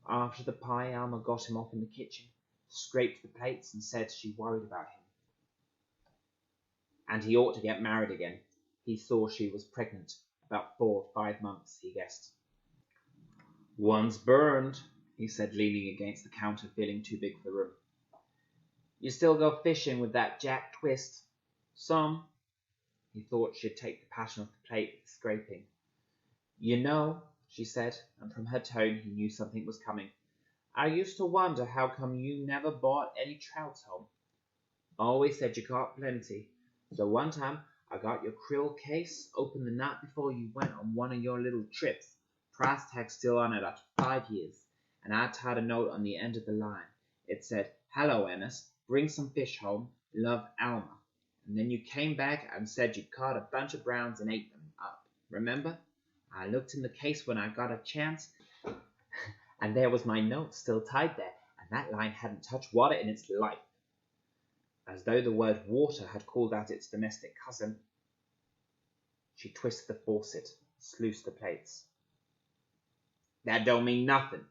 After the pie, Alma got him off in the kitchen, scraped the plates and said she worried about him. And he ought to get married again. He saw she was pregnant, about 4 or 5 months, he guessed. One's burned, he said, leaning against the counter, feeling too big for the room. You still go fishing with that Jack Twist? Some. He thought she'd take the pattern off the plate with the scraping. You know, she said, and from her tone he knew something was coming. I used to wonder how come you never bought any trouts home. Always said you caught plenty. So one time I got your krill case open the night before you went on one of your little trips. Price tag still on it after 5 years. And I tied a note on the end of the line. It said, hello, Ennis. Bring some fish home. Love, Alma. And then you came back and said you caught a bunch of browns and ate them up. Remember? I looked in the case when I got a chance, and there was my note still tied there, and that line hadn't touched water in its life. As though the word water had called out its domestic cousin, she twisted the faucet, sluiced the plates. That don't mean nothing.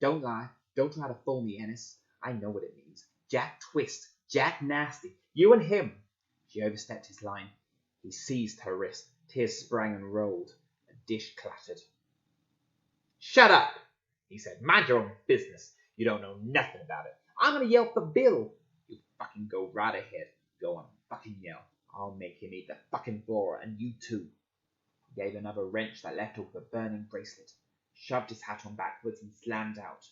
Don't lie. Don't try to fool me, Ennis. I know what it means. Jack Twist. Jack Nasty. You and him. She overstepped his line. He seized her wrist. Tears sprang and rolled. A dish clattered. Shut up, he said. Mind your own business. You don't know nothing about it. I'm going to yell for Bill. You fucking go right ahead. Go on, fucking yell. I'll make him eat the fucking floor, and you too. He gave another wrench that left off the burning bracelet, shoved his hat on backwards and slammed out.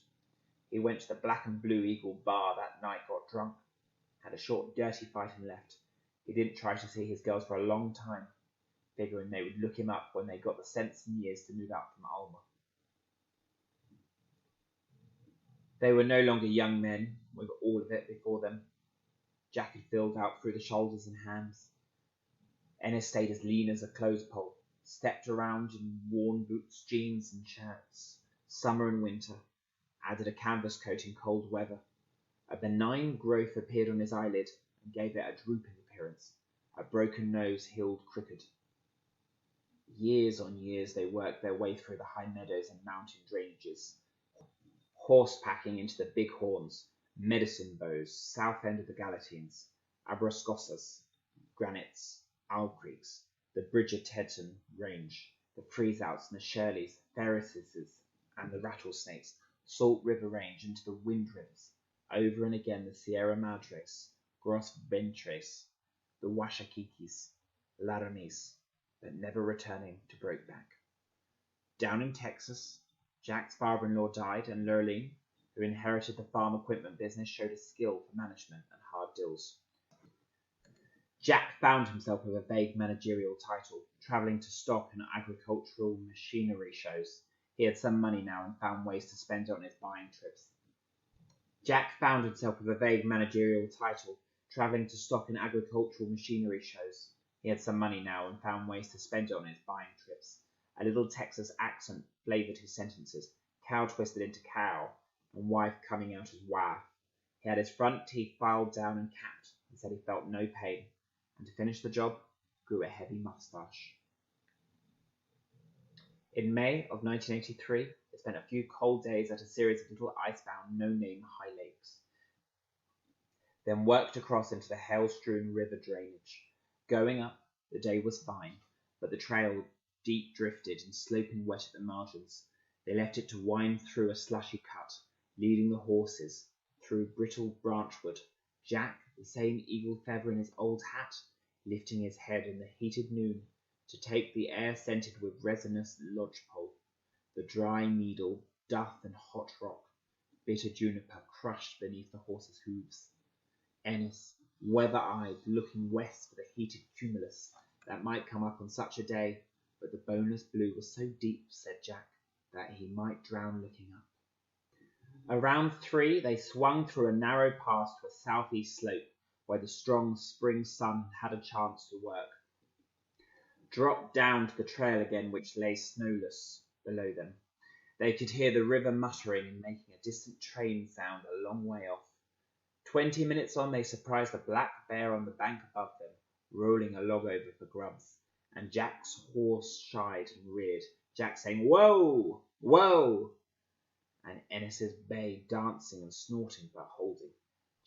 He went to the Black and Blue Eagle bar that night, got drunk, had a short, dirty fight and left. He didn't try to see his girls for a long time, figuring they would look him up when they got the sense and years to move out from Alma. They were no longer young men, with all of it before them. Jack had filled out through the shoulders and hands. Ennis stayed as lean as a clothes pole, stepped around in worn boots, jeans and shirts, summer and winter, added a canvas coat in cold weather. A benign growth appeared on his eyelid and gave it a drooping appearance, a broken nose healed crooked. Years on years they worked their way through the high meadows and mountain drainages, horse packing into the Big Horns, Medicine Bows, south end of the Galatines, Abrascosas, Granites, Owl Creeks, the Bridgerteton Range, the Freeze-Outs and the Shirleys, Ferrises and the Rattlesnakes, Salt River Range into the Wind Rivers, over and again the Sierra Madres, Gros Ventres, the Washakiquis, Laramie, but never returning to Brokeback. Down in Texas, Jack's father-in-law died, and Lurleen, who inherited the farm equipment business, showed a skill for management and hard deals. Jack found himself with a vague managerial title, travelling to stock and agricultural machinery shows. He had some money now and found ways to spend it on his buying trips. Jack found himself with a vague managerial title, travelling to stock and agricultural machinery shows. He had some money now and found ways to spend it on his buying trips. A little Texas accent flavoured his sentences, cow twisted into cow, and wife coming out as wife. He had his front teeth filed down and capped, and said he felt no pain, and to finish the job, grew a heavy moustache. In May of 1983, they spent a few cold days at a series of little icebound, no-name high lakes, then worked across into the hail-strewn river drainage. Going up, the day was fine, but the trail deep drifted and sloping wet at the margins. They left it to wind through a slushy cut, leading the horses through brittle branchwood. Jack, the same eagle feather in his old hat, lifting his head in the heated noon to take the air scented with resinous lodgepole, the dry needle, duff and hot rock, bitter juniper crushed beneath the horse's hooves. Ennis, weather-eyed, looking west for the heated cumulus that might come up on such a day, but the boneless blue was so deep, said Jack, that he might drown looking up. Around 3, they swung through a narrow pass to a southeast slope, where the strong spring sun had a chance to work. Dropped down to the trail again, which lay snowless below them. They could hear the river muttering and making a distant train sound a long way off. 20 minutes on, they surprised a black bear on the bank above them, rolling a log over for grubs, and Jack's horse shied and reared, Jack saying, "Whoa! Whoa!" and Ennis's bay dancing and snorting but holding.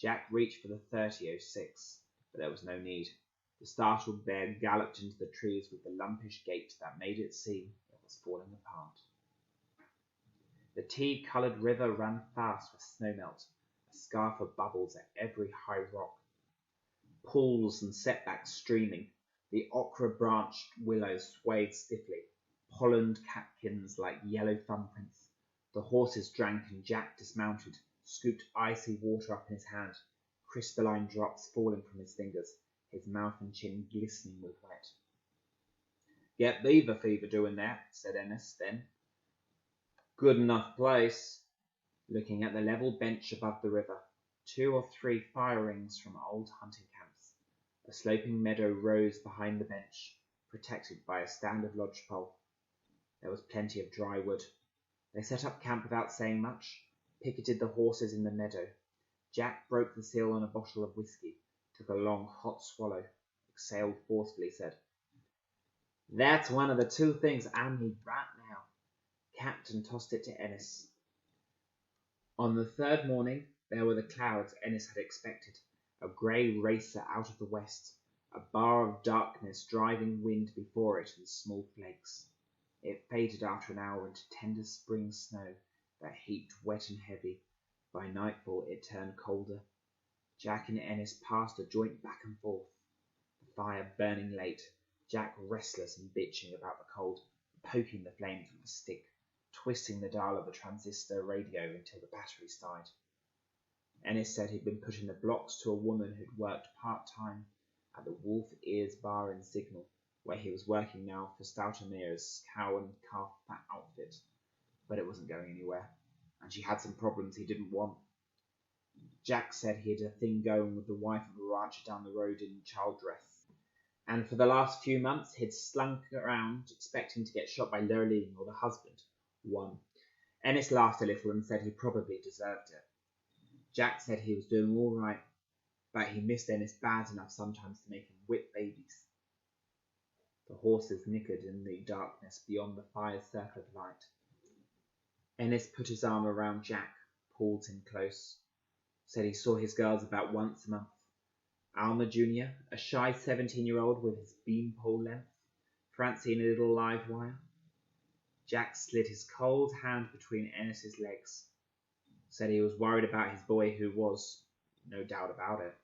Jack reached for the 30.06, but there was no need. The startled bear galloped into the trees with the lumpish gait that made it seem it was falling apart. The tea-coloured river ran fast with snowmelt, a scarf of bubbles at every high rock, pools and setbacks streaming. The ochre-branched willows swayed stiffly, pollened catkins like yellow thumbprints. The horses drank and Jack dismounted, scooped icy water up in his hand, crystalline drops falling from his fingers, his mouth and chin glistening with wet. "Get beaver fever doing that," said Ennis then. "Good enough place." Looking at the level bench above the river, 2 or 3 fire rings from old hunting camps. A sloping meadow rose behind the bench, protected by a stand of lodgepole. There was plenty of dry wood. They set up camp without saying much, picketed the horses in the meadow. Jack broke the seal on a bottle of whiskey, took a long hot swallow, exhaled forcefully, said, "That's one of the 2 things I need right now," capped and tossed it to Ennis. On the 3rd morning, there were the clouds Ennis had expected, a grey racer out of the west, a bar of darkness driving wind before it in small flakes. It faded after an hour into tender spring snow that heaped wet and heavy. By nightfall it turned colder. Jack and Ennis passed a joint back and forth, the fire burning late, Jack restless and bitching about the cold, poking the flames with a stick, twisting the dial of the transistor radio until the batteries died. Ennis said he'd been put in the blocks to a woman who'd worked part-time at the Wolf Ears Bar and Signal, where he was working now for Stoutemeer's cow and calf fat outfit, but it wasn't going anywhere, and she had some problems he didn't want. Jack said he had a thing going with the wife of a rancher down the road in Childress, and for the last few months he'd slunk around expecting to get shot by Lurleen or the husband. One. Ennis laughed a little and said he probably deserved it. Jack said he was doing all right, but he missed Ennis bad enough sometimes to make him whip babies. The horses nickered in the darkness beyond the fire's circle of light. Ennis put his arm around Jack, pulled him close, said he saw his girls about once a month. Alma Jr., a shy 17-year-old with his beanpole length, Francine a little live wire. Jack slid his cold hand between Ennis's legs, said he was worried about his boy who was, no doubt about it,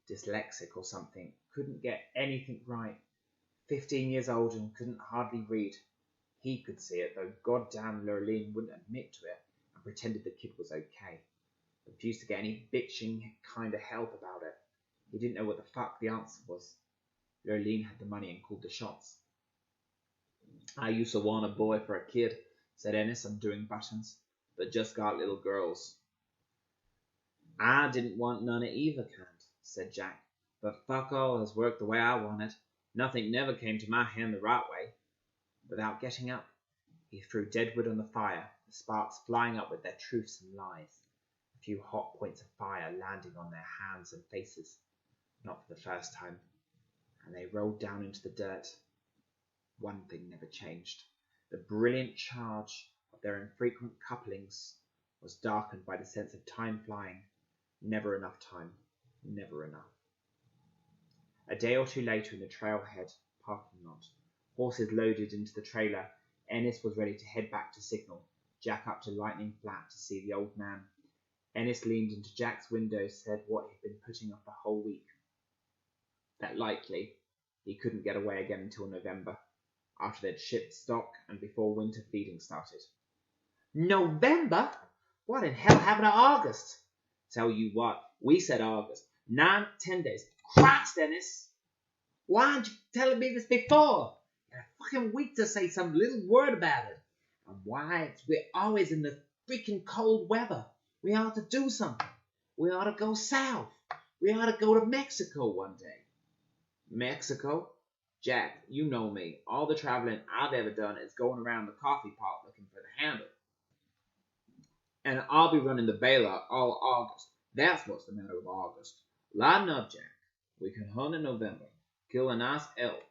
dyslexic or something, couldn't get anything right, 15 years old and couldn't hardly read. He could see it, though goddamn Lurleen wouldn't admit to it and pretended the kid was okay. Refused to get any bitching kind of help about it. He didn't know what the fuck the answer was. Lurleen had the money and called the shots. I used to want a boy for a kid, said Ennis, undoing buttons, but just got little girls. I didn't want none of either kind, said Jack, but fuck all has worked the way I wanted. Nothing never came to my hand the right way. Without getting up, he threw dead wood on the fire, the sparks flying up with their truths and lies, a few hot points of fire landing on their hands and faces, not for the first time, and they rolled down into the dirt. One thing never changed. The brilliant charge of their infrequent couplings was darkened by the sense of time flying. Never enough time. Never enough. A day or two later in the trailhead parking lot, horses loaded into the trailer, Ennis was ready to head back to Signal, Jack up to Lightning Flat to see the old man. Ennis leaned into Jack's window, said what he'd been putting off the whole week. That likely he couldn't get away again until November, after they'd shipped stock and before winter feeding started. November? What in hell happened to August? Tell you what, we said August. 9-10 days. Christ, Ennis! Why aren't you telling me this before? You had a fucking week to say some little word about it. And why we're always in the freaking cold weather. We ought to do something. We ought to go south. We ought to go to Mexico one day. Mexico? Jack, you know me. All the traveling I've ever done is going around the coffee pot looking for the handle. And I'll be running the bailout all August. That's what's the matter with August. Lighten up, Jack. We can hunt in November. Kill a nice elk.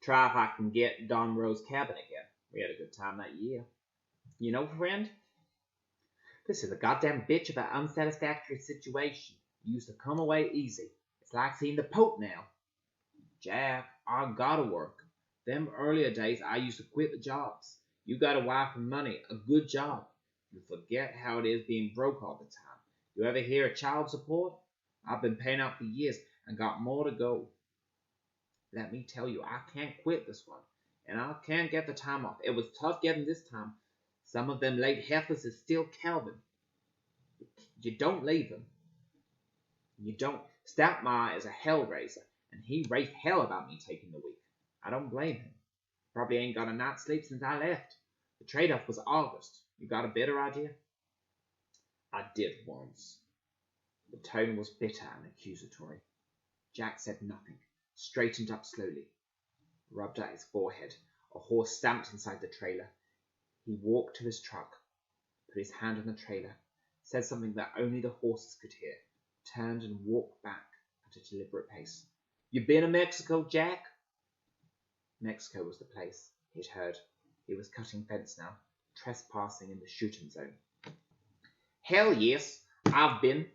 Try if I can get Don Rowe's cabin again. We had a good time that year. You know, friend, this is a goddamn bitch of an unsatisfactory situation. You used to come away easy. It's like seeing the Pope now. Jack, I gotta work. Them earlier days, I used to quit the jobs. You got a wife and money, a good job. You forget how it is being broke all the time. You ever hear of child support? I've been paying out for years and got more to go. Let me tell you, I can't quit this one, and I can't get the time off. It was tough getting this time. Some of them late heifers is still Calvin. You don't leave them. You don't. Stoutmire is a hell raiser, and he raised hell about me taking the week. I don't blame him. Probably ain't got a night's sleep since I left. The trade-off was August. You got a better idea? I did once. The tone was bitter and accusatory. Jack said nothing, straightened up slowly, rubbed at his forehead. A horse stamped inside the trailer. He walked to his truck, put his hand on the trailer, said something that only the horses could hear, turned and walked back at a deliberate pace. You been to Mexico, Jack? Mexico was the place, he'd heard. He was cutting fence now, trespassing in the shooting zone. Hell yes, I've been.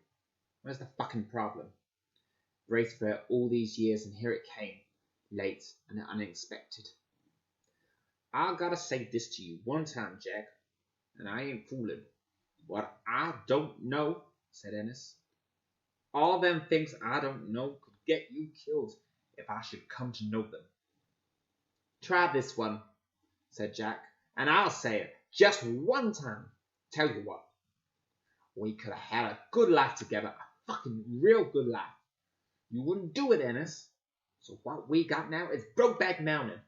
Where's the fucking problem? Braced for it all these years, and here it came, late and unexpected. I gotta say this to you one time, Jack, and I ain't fooling. What I don't know, said Ennis. All them things I don't know could get you killed if I should come to know them. Try this one, said Jack, and I'll say it just one time. Tell you what, we could have had a good life together, a fucking real good life. You wouldn't do it, Ennis. So what we got now is Brokeback Mountain.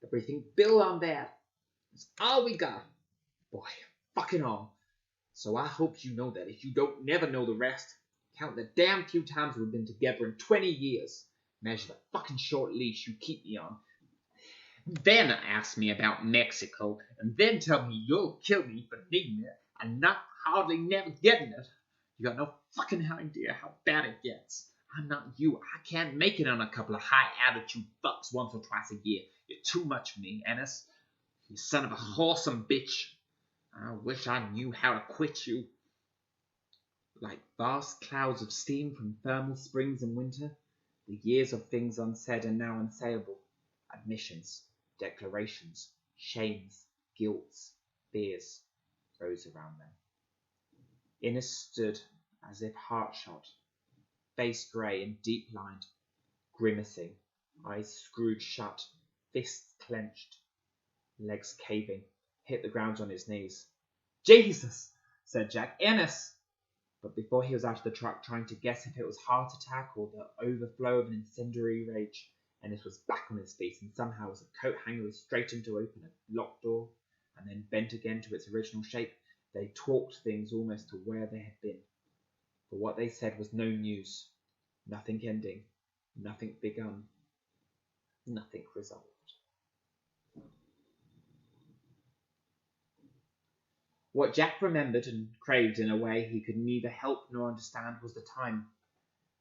Everything built on that. It's all we got. Boy, fucking all. So I hope you know that. If you don't never know the rest, count the damn few times we've been together in 20 years. Measure the fucking short leash you keep me on. Then ask me about Mexico, and then tell me you'll kill me for needing it and not hardly never getting it. You got no fucking idea how bad it gets. I'm not you. I can't make it on a couple of high-attitude fucks once or twice a year. You're too much for me, Ennis. You son of a whoresome bitch. I wish I knew how to quit you. Like vast clouds of steam from thermal springs in winter, the years of things unsaid are now unsayable. Admissions, declarations, shames, guilts, fears rose around them. Ennis stood as if heart-shot, face grey and deep-lined, grimacing, eyes screwed shut, fists clenched, legs caving, hit the ground on his knees. Jesus, said Jack. Ennis! But before he was out of the truck trying to guess if it was heart attack or the overflow of an incendiary rage, Ennis was back on his feet, and somehow as a coat hanger was straightened to open a locked door and then bent again to its original shape, they talked things almost to where they had been. For what they said was no news, nothing ending, nothing begun, nothing resolved. What Jack remembered and craved in a way he could neither help nor understand was the time,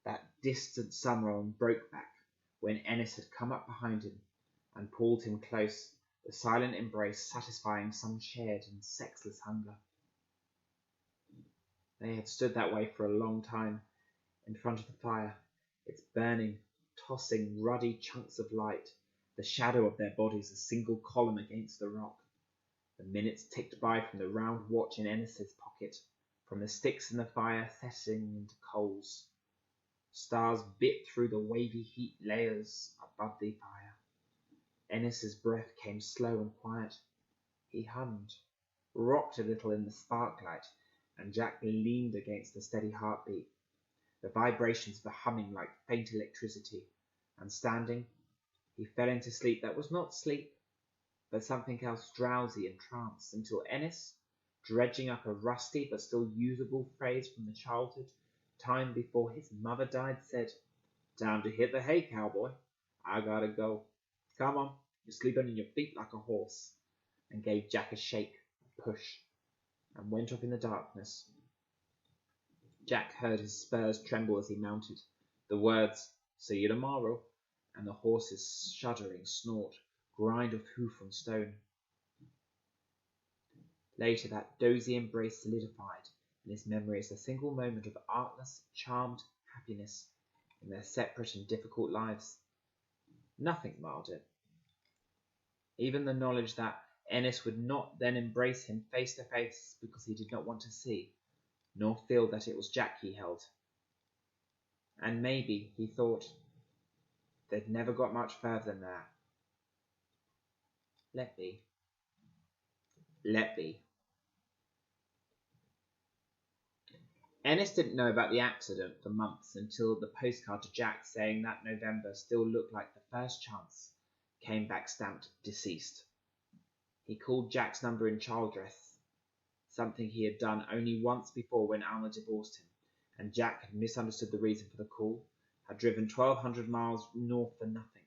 that distant summer on Brokeback, when Ennis had come up behind him and pulled him close, the silent embrace satisfying some shared and sexless hunger. They had stood that way for a long time, in front of the fire, its burning, tossing, ruddy chunks of light, the shadow of their bodies a single column against the rock. The minutes ticked by from the round watch in Ennis's pocket, from the sticks in the fire setting into coals. Stars bit through the wavy heat layers above the fire. Ennis's breath came slow and quiet. He hummed, rocked a little in the sparklight, and Jack leaned against the steady heartbeat, the vibrations of the humming like faint electricity, and standing, he fell into sleep that was not sleep, but something else drowsy and tranced, until Ennis, dredging up a rusty but still usable phrase from the childhood time before his mother died, said, "Time to hit the hay, cowboy. I gotta go. Come on, you're sleeping on your feet like a horse," and gave Jack a shake, a push, and went off in the darkness. Jack heard his spurs tremble as he mounted, the words, "See you tomorrow," and the horse's shuddering snort, grind of hoof on stone. Later that dozy embrace solidified in his memory as a single moment of artless, charmed happiness in their separate and difficult lives. Nothing marred it. Even the knowledge that Ennis would not then embrace him face to face because he did not want to see, nor feel that it was Jack he held. And maybe, he thought, they'd never got much further than that. Let be. Let be. Ennis didn't know about the accident for months until the postcard to Jack saying that November still looked like the first chance came back stamped deceased. He called Jack's number in child dress, something he had done only once before when Alma divorced him, and Jack had misunderstood the reason for the call, had driven 1,200 miles north for nothing.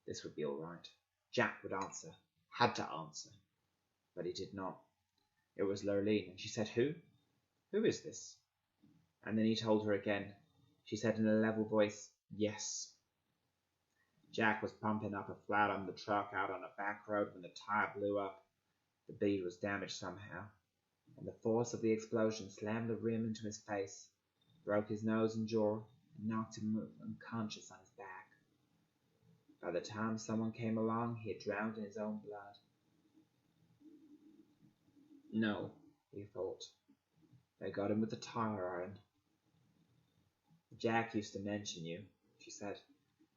This would be all right. Jack would answer, had to answer, but he did not. It was Lurleen, and she said, "Who? Who is this?" And then he told her again. She said in a level voice, "Yes." Jack was pumping up a flat on the truck out on a back road when the tire blew up. The bead was damaged somehow, and the force of the explosion slammed the rim into his face, broke his nose and jaw, and knocked him unconscious on his back. By the time someone came along, he had drowned in his own blood. No, he thought. They got him with the tire iron. "Jack used to mention you," she said.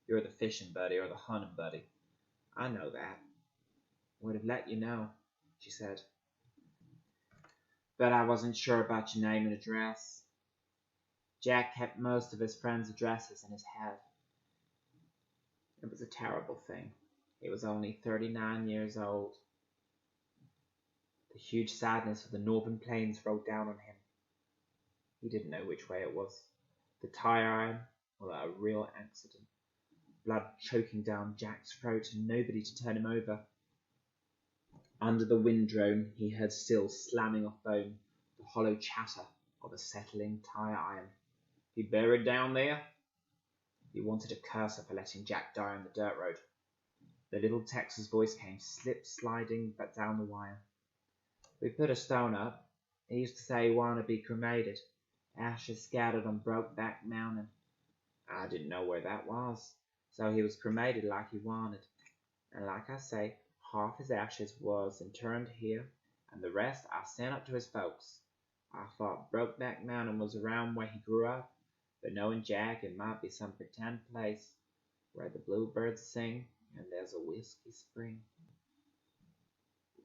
"You're the fishing buddy or the hunting buddy. I know that. Would have let you know," she said. "But I wasn't sure about your name and address." Jack kept most of his friends' addresses in his head. It was a terrible thing. He was only 39 years old. The huge sadness of the northern plains rolled down on him. He didn't know which way it was, the tire iron or a real accident. Blood choking down Jack's throat and nobody to turn him over. Under the wind drone, he heard steel slamming off bone, the hollow chatter of a settling tire iron. "He buried down there?" He wanted to curse her for letting Jack die on the dirt road. The little Texas voice came slip-sliding back down the wire. "We put a stone up. He used to say he wanted to be cremated. Ashes scattered on Brokeback Mountain. I didn't know where that was, so he was cremated like he wanted. And like I say, half his ashes was interned here, and the rest I sent up to his folks. I thought Brokeback Mountain was around where he grew up, but knowing Jack, it might be some pretend place where the bluebirds sing and there's a whiskey spring."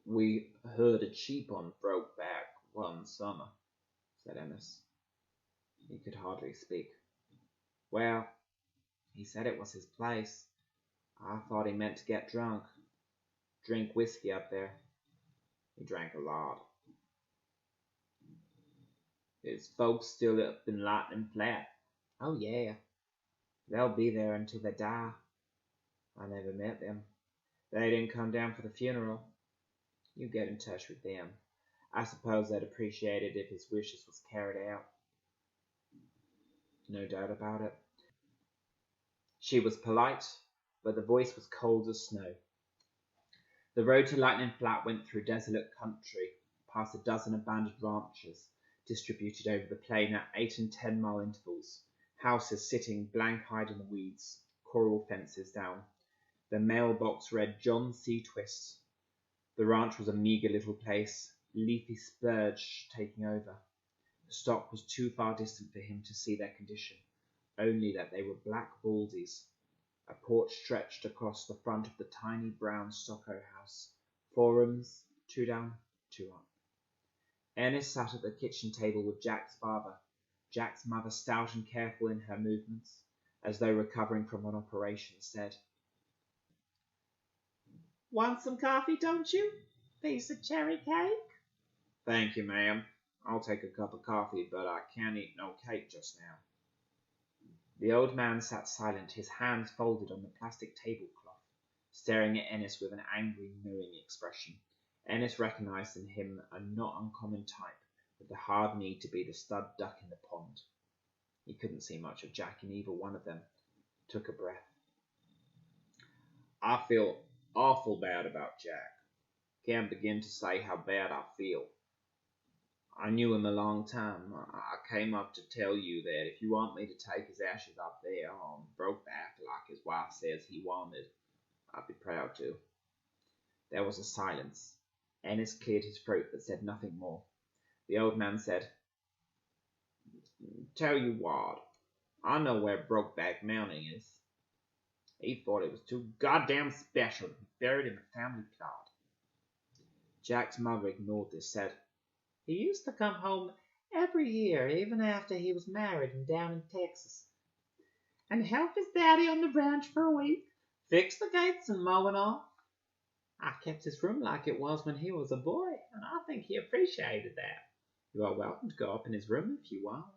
"We herded sheep on Brokeback one summer," said Ennis. He could hardly speak. Well, he said it was his place. I thought he meant to get drunk. Drink whiskey up there. He drank a lot. His folks still up in Lightning Flat. Oh, yeah. They'll be there until they die. I never met them. They didn't come down for the funeral. You get in touch with them. I suppose they'd appreciate it if his wishes was carried out. No doubt about it. She was polite, but the voice was cold as snow. The road to Lightning Flat went through desolate country, past a dozen abandoned ranches, distributed over the plain at 8 and 10 mile intervals, houses sitting blank-eyed in the weeds, coral fences down. The mailbox read John C. Twist. The ranch was a meagre little place, leafy spurge taking over. The stock was too far distant for him to see their condition, only that they were black baldies. A porch stretched across the front of the tiny brown stucco house. 4 rooms, 2 down, 2 up. Ernest sat at the kitchen table with Jack's father, Jack's mother, stout and careful in her movements, as though recovering from an operation, said, "Want some coffee, don't you? Piece of cherry cake?" "Thank you, ma'am. I'll take a cup of coffee, but I can't eat no cake just now." The old man sat silent, his hands folded on the plastic tablecloth, staring at Ennis with an angry, knowing expression. Ennis recognized in him a not uncommon type, with the hard need to be the stud duck in the pond. He couldn't see much of Jack in either one of them. Took a breath. "I feel awful bad about Jack. Can't begin to say how bad I feel. I knew him a long time. I came up to tell you that if you want me to take his ashes up there on Brokeback like his wife says he wanted, I'd be proud to." There was a silence. Ennis cleared his throat but said nothing more. The old man said, "Tell you what, I know where Brokeback Mountain is." He thought it was too goddamn special to be buried in the family plot. Jack's mother ignored this, said, "He used to come home every year, even after he was married and down in Texas, and help his daddy on the ranch for a week, fix the gates and mow it off. I kept his room like it was when he was a boy, and I think he appreciated that. You are welcome to go up in his room if you want."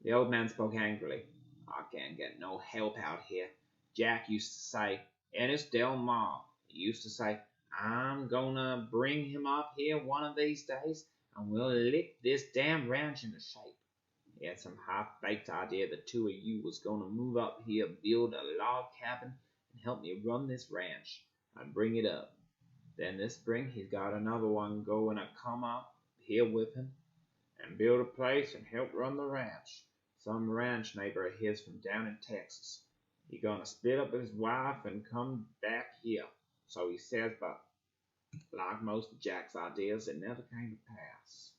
The old man spoke angrily. "I can't get no help out here. Jack used to say, Ennis Del Mar. He used to say, I'm gonna bring him up here one of these days, and we'll lick this damn ranch into shape. He had some half-baked idea the two of you was gonna move up here, build a log cabin, and help me run this ranch. I'd bring it up. Then this spring he's got another one going to come up here with him and build a place and help run the ranch. Some ranch neighbor of his from down in Texas. He gonna split up with his wife and come back here. So he says, but like most of Jack's ideas, it never came to pass."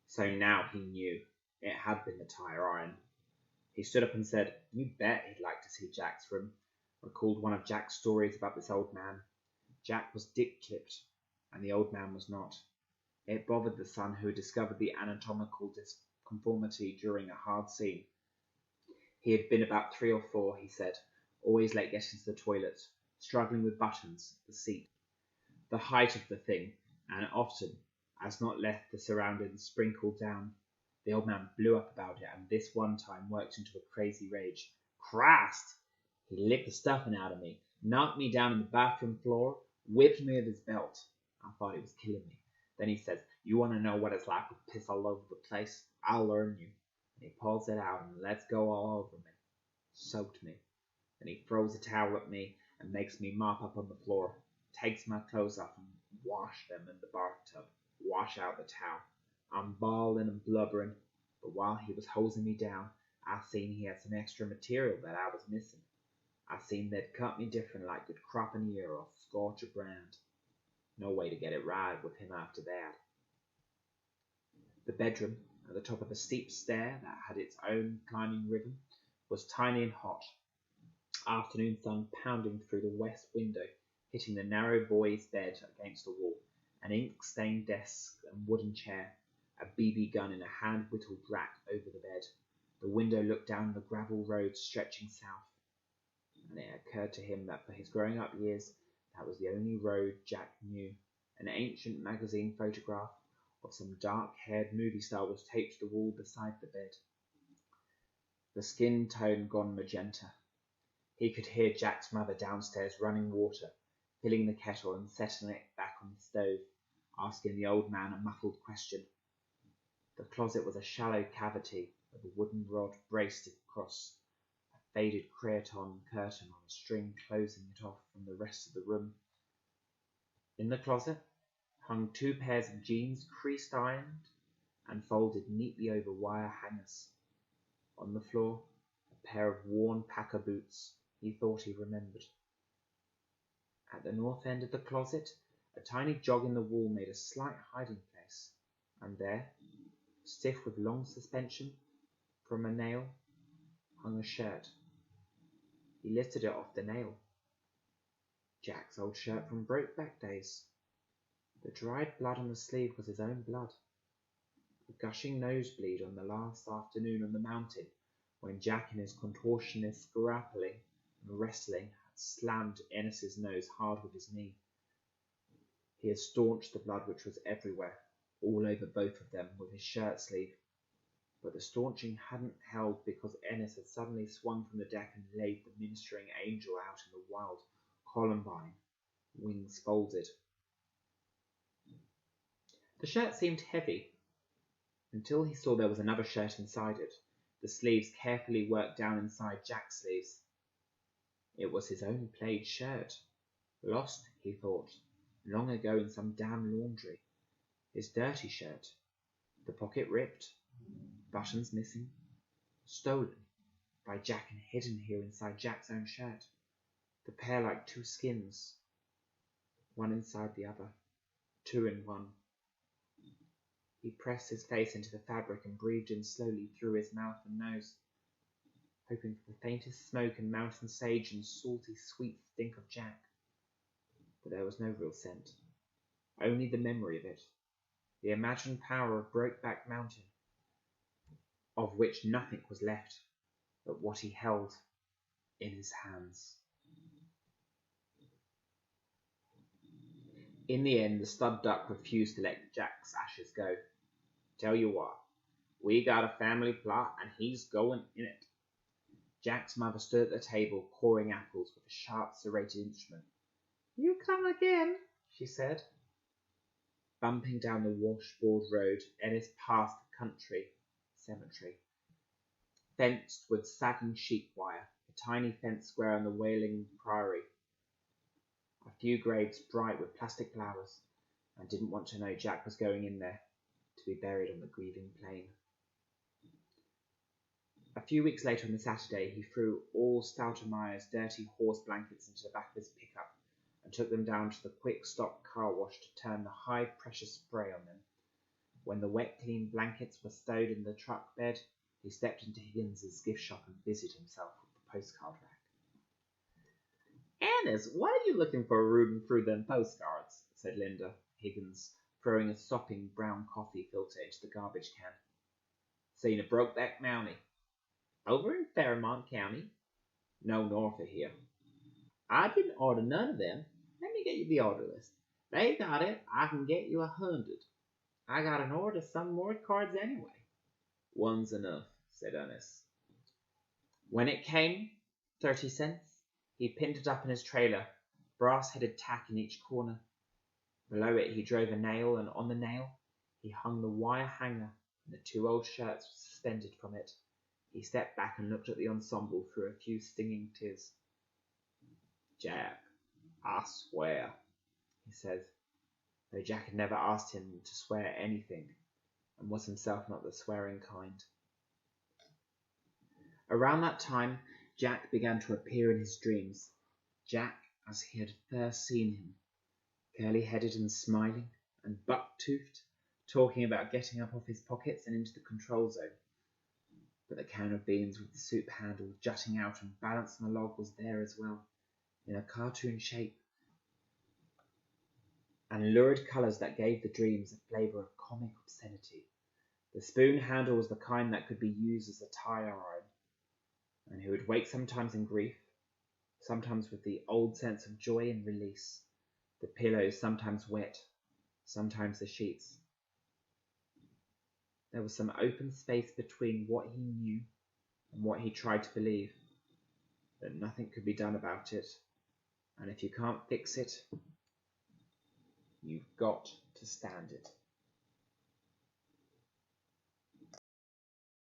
So now he knew. It had been the tire iron. He stood up and said, "You bet he'd like to see Jack's room." Recalled one of Jack's stories about this old man. Jack was dick-chipped, and the old man was not. It bothered the son, who had discovered the anatomical disconformity during a hard scene. He had been about 3 or 4, he said, always late getting to the toilet, struggling with buttons, the seat, the height of the thing, and often, as not left the surroundings sprinkled down. The old man blew up about it, and this one time worked into a crazy rage. "Christ! He licked the stuffing out of me, knocked me down on the bathroom floor, whipped me with his belt. I thought he was killing me. Then he says, 'You want to know what it's like with piss all over the place? I'll learn you.' And he pulls it out and lets go all over me. Soaked me. Then he throws a towel at me and makes me mop up on the floor. Takes my clothes off and wash them in the bathtub. Wash out the towel. I'm bawling and blubbering, but while he was hosing me down, I seen he had some extra material that I was missing. I seen they'd cut me different, like they'd crop an ear or scorch a brand. No way to get it right with him after that." The bedroom, at the top of a steep stair that had its own climbing rhythm, was tiny and hot. Afternoon sun pounding through the west window, hitting the narrow boy's bed against the wall, an ink-stained desk and wooden chair, a BB gun in a hand-whittled rack over the bed. The window looked down the gravel road stretching south, and it occurred to him that for his growing-up years, that was the only road Jack knew. An ancient magazine photograph of some dark-haired movie star was taped to the wall beside the bed, the skin tone gone magenta. He could hear Jack's mother downstairs running water, filling the kettle and setting it back on the stove, asking the old man a muffled question. The closet was a shallow cavity with a wooden rod braced across, a faded cretonne curtain on a string closing it off from the rest of the room. In the closet hung 2 pairs of jeans, creased-ironed and folded neatly over wire hangers. On the floor, a pair of worn packer boots he thought he remembered. At the north end of the closet, a tiny jog in the wall made a slight hiding place, and there, stiff with long suspension from a nail, hung a shirt. He lifted it off the nail. Jack's old shirt from Brokeback days. The dried blood on the sleeve was his own blood. A gushing nosebleed on the last afternoon on the mountain, when Jack and his contortionist grappling and wrestling had slammed Ennis's nose hard with his knee. He had staunched the blood which was everywhere, all over both of them, with his shirt sleeve. But the staunching hadn't held because Ennis had suddenly swung from the deck and laid the ministering angel out in the wild columbine, wings folded. The shirt seemed heavy, until he saw there was another shirt inside it, the sleeves carefully worked down inside Jack's sleeves. It was his own plaid shirt, lost, he thought, long ago in some damn laundry. His dirty shirt, the pocket ripped, buttons missing, stolen by Jack and hidden here inside Jack's own shirt, the pair like 2 skins, one inside the other, 2 in one. He pressed his face into the fabric and breathed in slowly through his mouth and nose, hoping for the faintest smoke and mountain sage and salty sweet stink of Jack. But there was no real scent, only the memory of it, the imagined power of Brokeback Mountain, of which nothing was left but what he held in his hands. In the end, the stud duck refused to let Jack's ashes go. Tell you what, we got a family plot and he's going in it. Jack's mother stood at the table, coring apples with a sharp, serrated instrument. You come again, she said. Bumping down the washboard road, Ennis passed the country cemetery, fenced with sagging sheep wire, a tiny fence square on the Wailing Priory. A few graves bright with plastic flowers, and didn't want to know Jack was going in there, to be buried on the grieving plain. A few weeks later on the Saturday, he threw all Stoutermeyer's dirty horse blankets into the back of his pickup and took them down to the quick-stop car wash to turn the high-pressure spray on them. When the wet, clean blankets were stowed in the truck bed, he stepped into Higgins's gift shop and busied himself with the postcard rack. Ennis, what are you looking for rooting through them postcards? Said Linda. Higgins, throwing a sopping brown coffee filter into the garbage can. Seen a Brokeback Mountain. Over in Fairmont County? No, north of here. I didn't order none of them. Let me get you the order list. They got it. I can get you 100. I got an order some more cards anyway. One's enough, said Ernest. When it came, 30 cents, he pinned it up in his trailer, brass-headed tack in each corner. Below it he drove a nail, and on the nail he hung the wire hanger, and the 2 old shirts were suspended from it. He stepped back and looked at the ensemble through a few stinging tears. Jack, I swear, he said, though Jack had never asked him to swear anything, and was himself not the swearing kind. Around that time, Jack began to appear in his dreams. Jack, as he had first seen him, curly-headed and smiling, and buck-toothed, talking about getting up off his pockets and into the control zone. But the can of beans with the soup handle jutting out and balanced on the log was there as well, in a cartoon shape, and lurid colours that gave the dreams a flavour of comic obscenity. The spoon handle was the kind that could be used as a tire iron, and he would wake sometimes in grief, sometimes with the old sense of joy and release, the pillows sometimes wet, sometimes the sheets. There was some open space between what he knew and what he tried to believe, that nothing could be done about it, and if you can't fix it, you've got to stand it.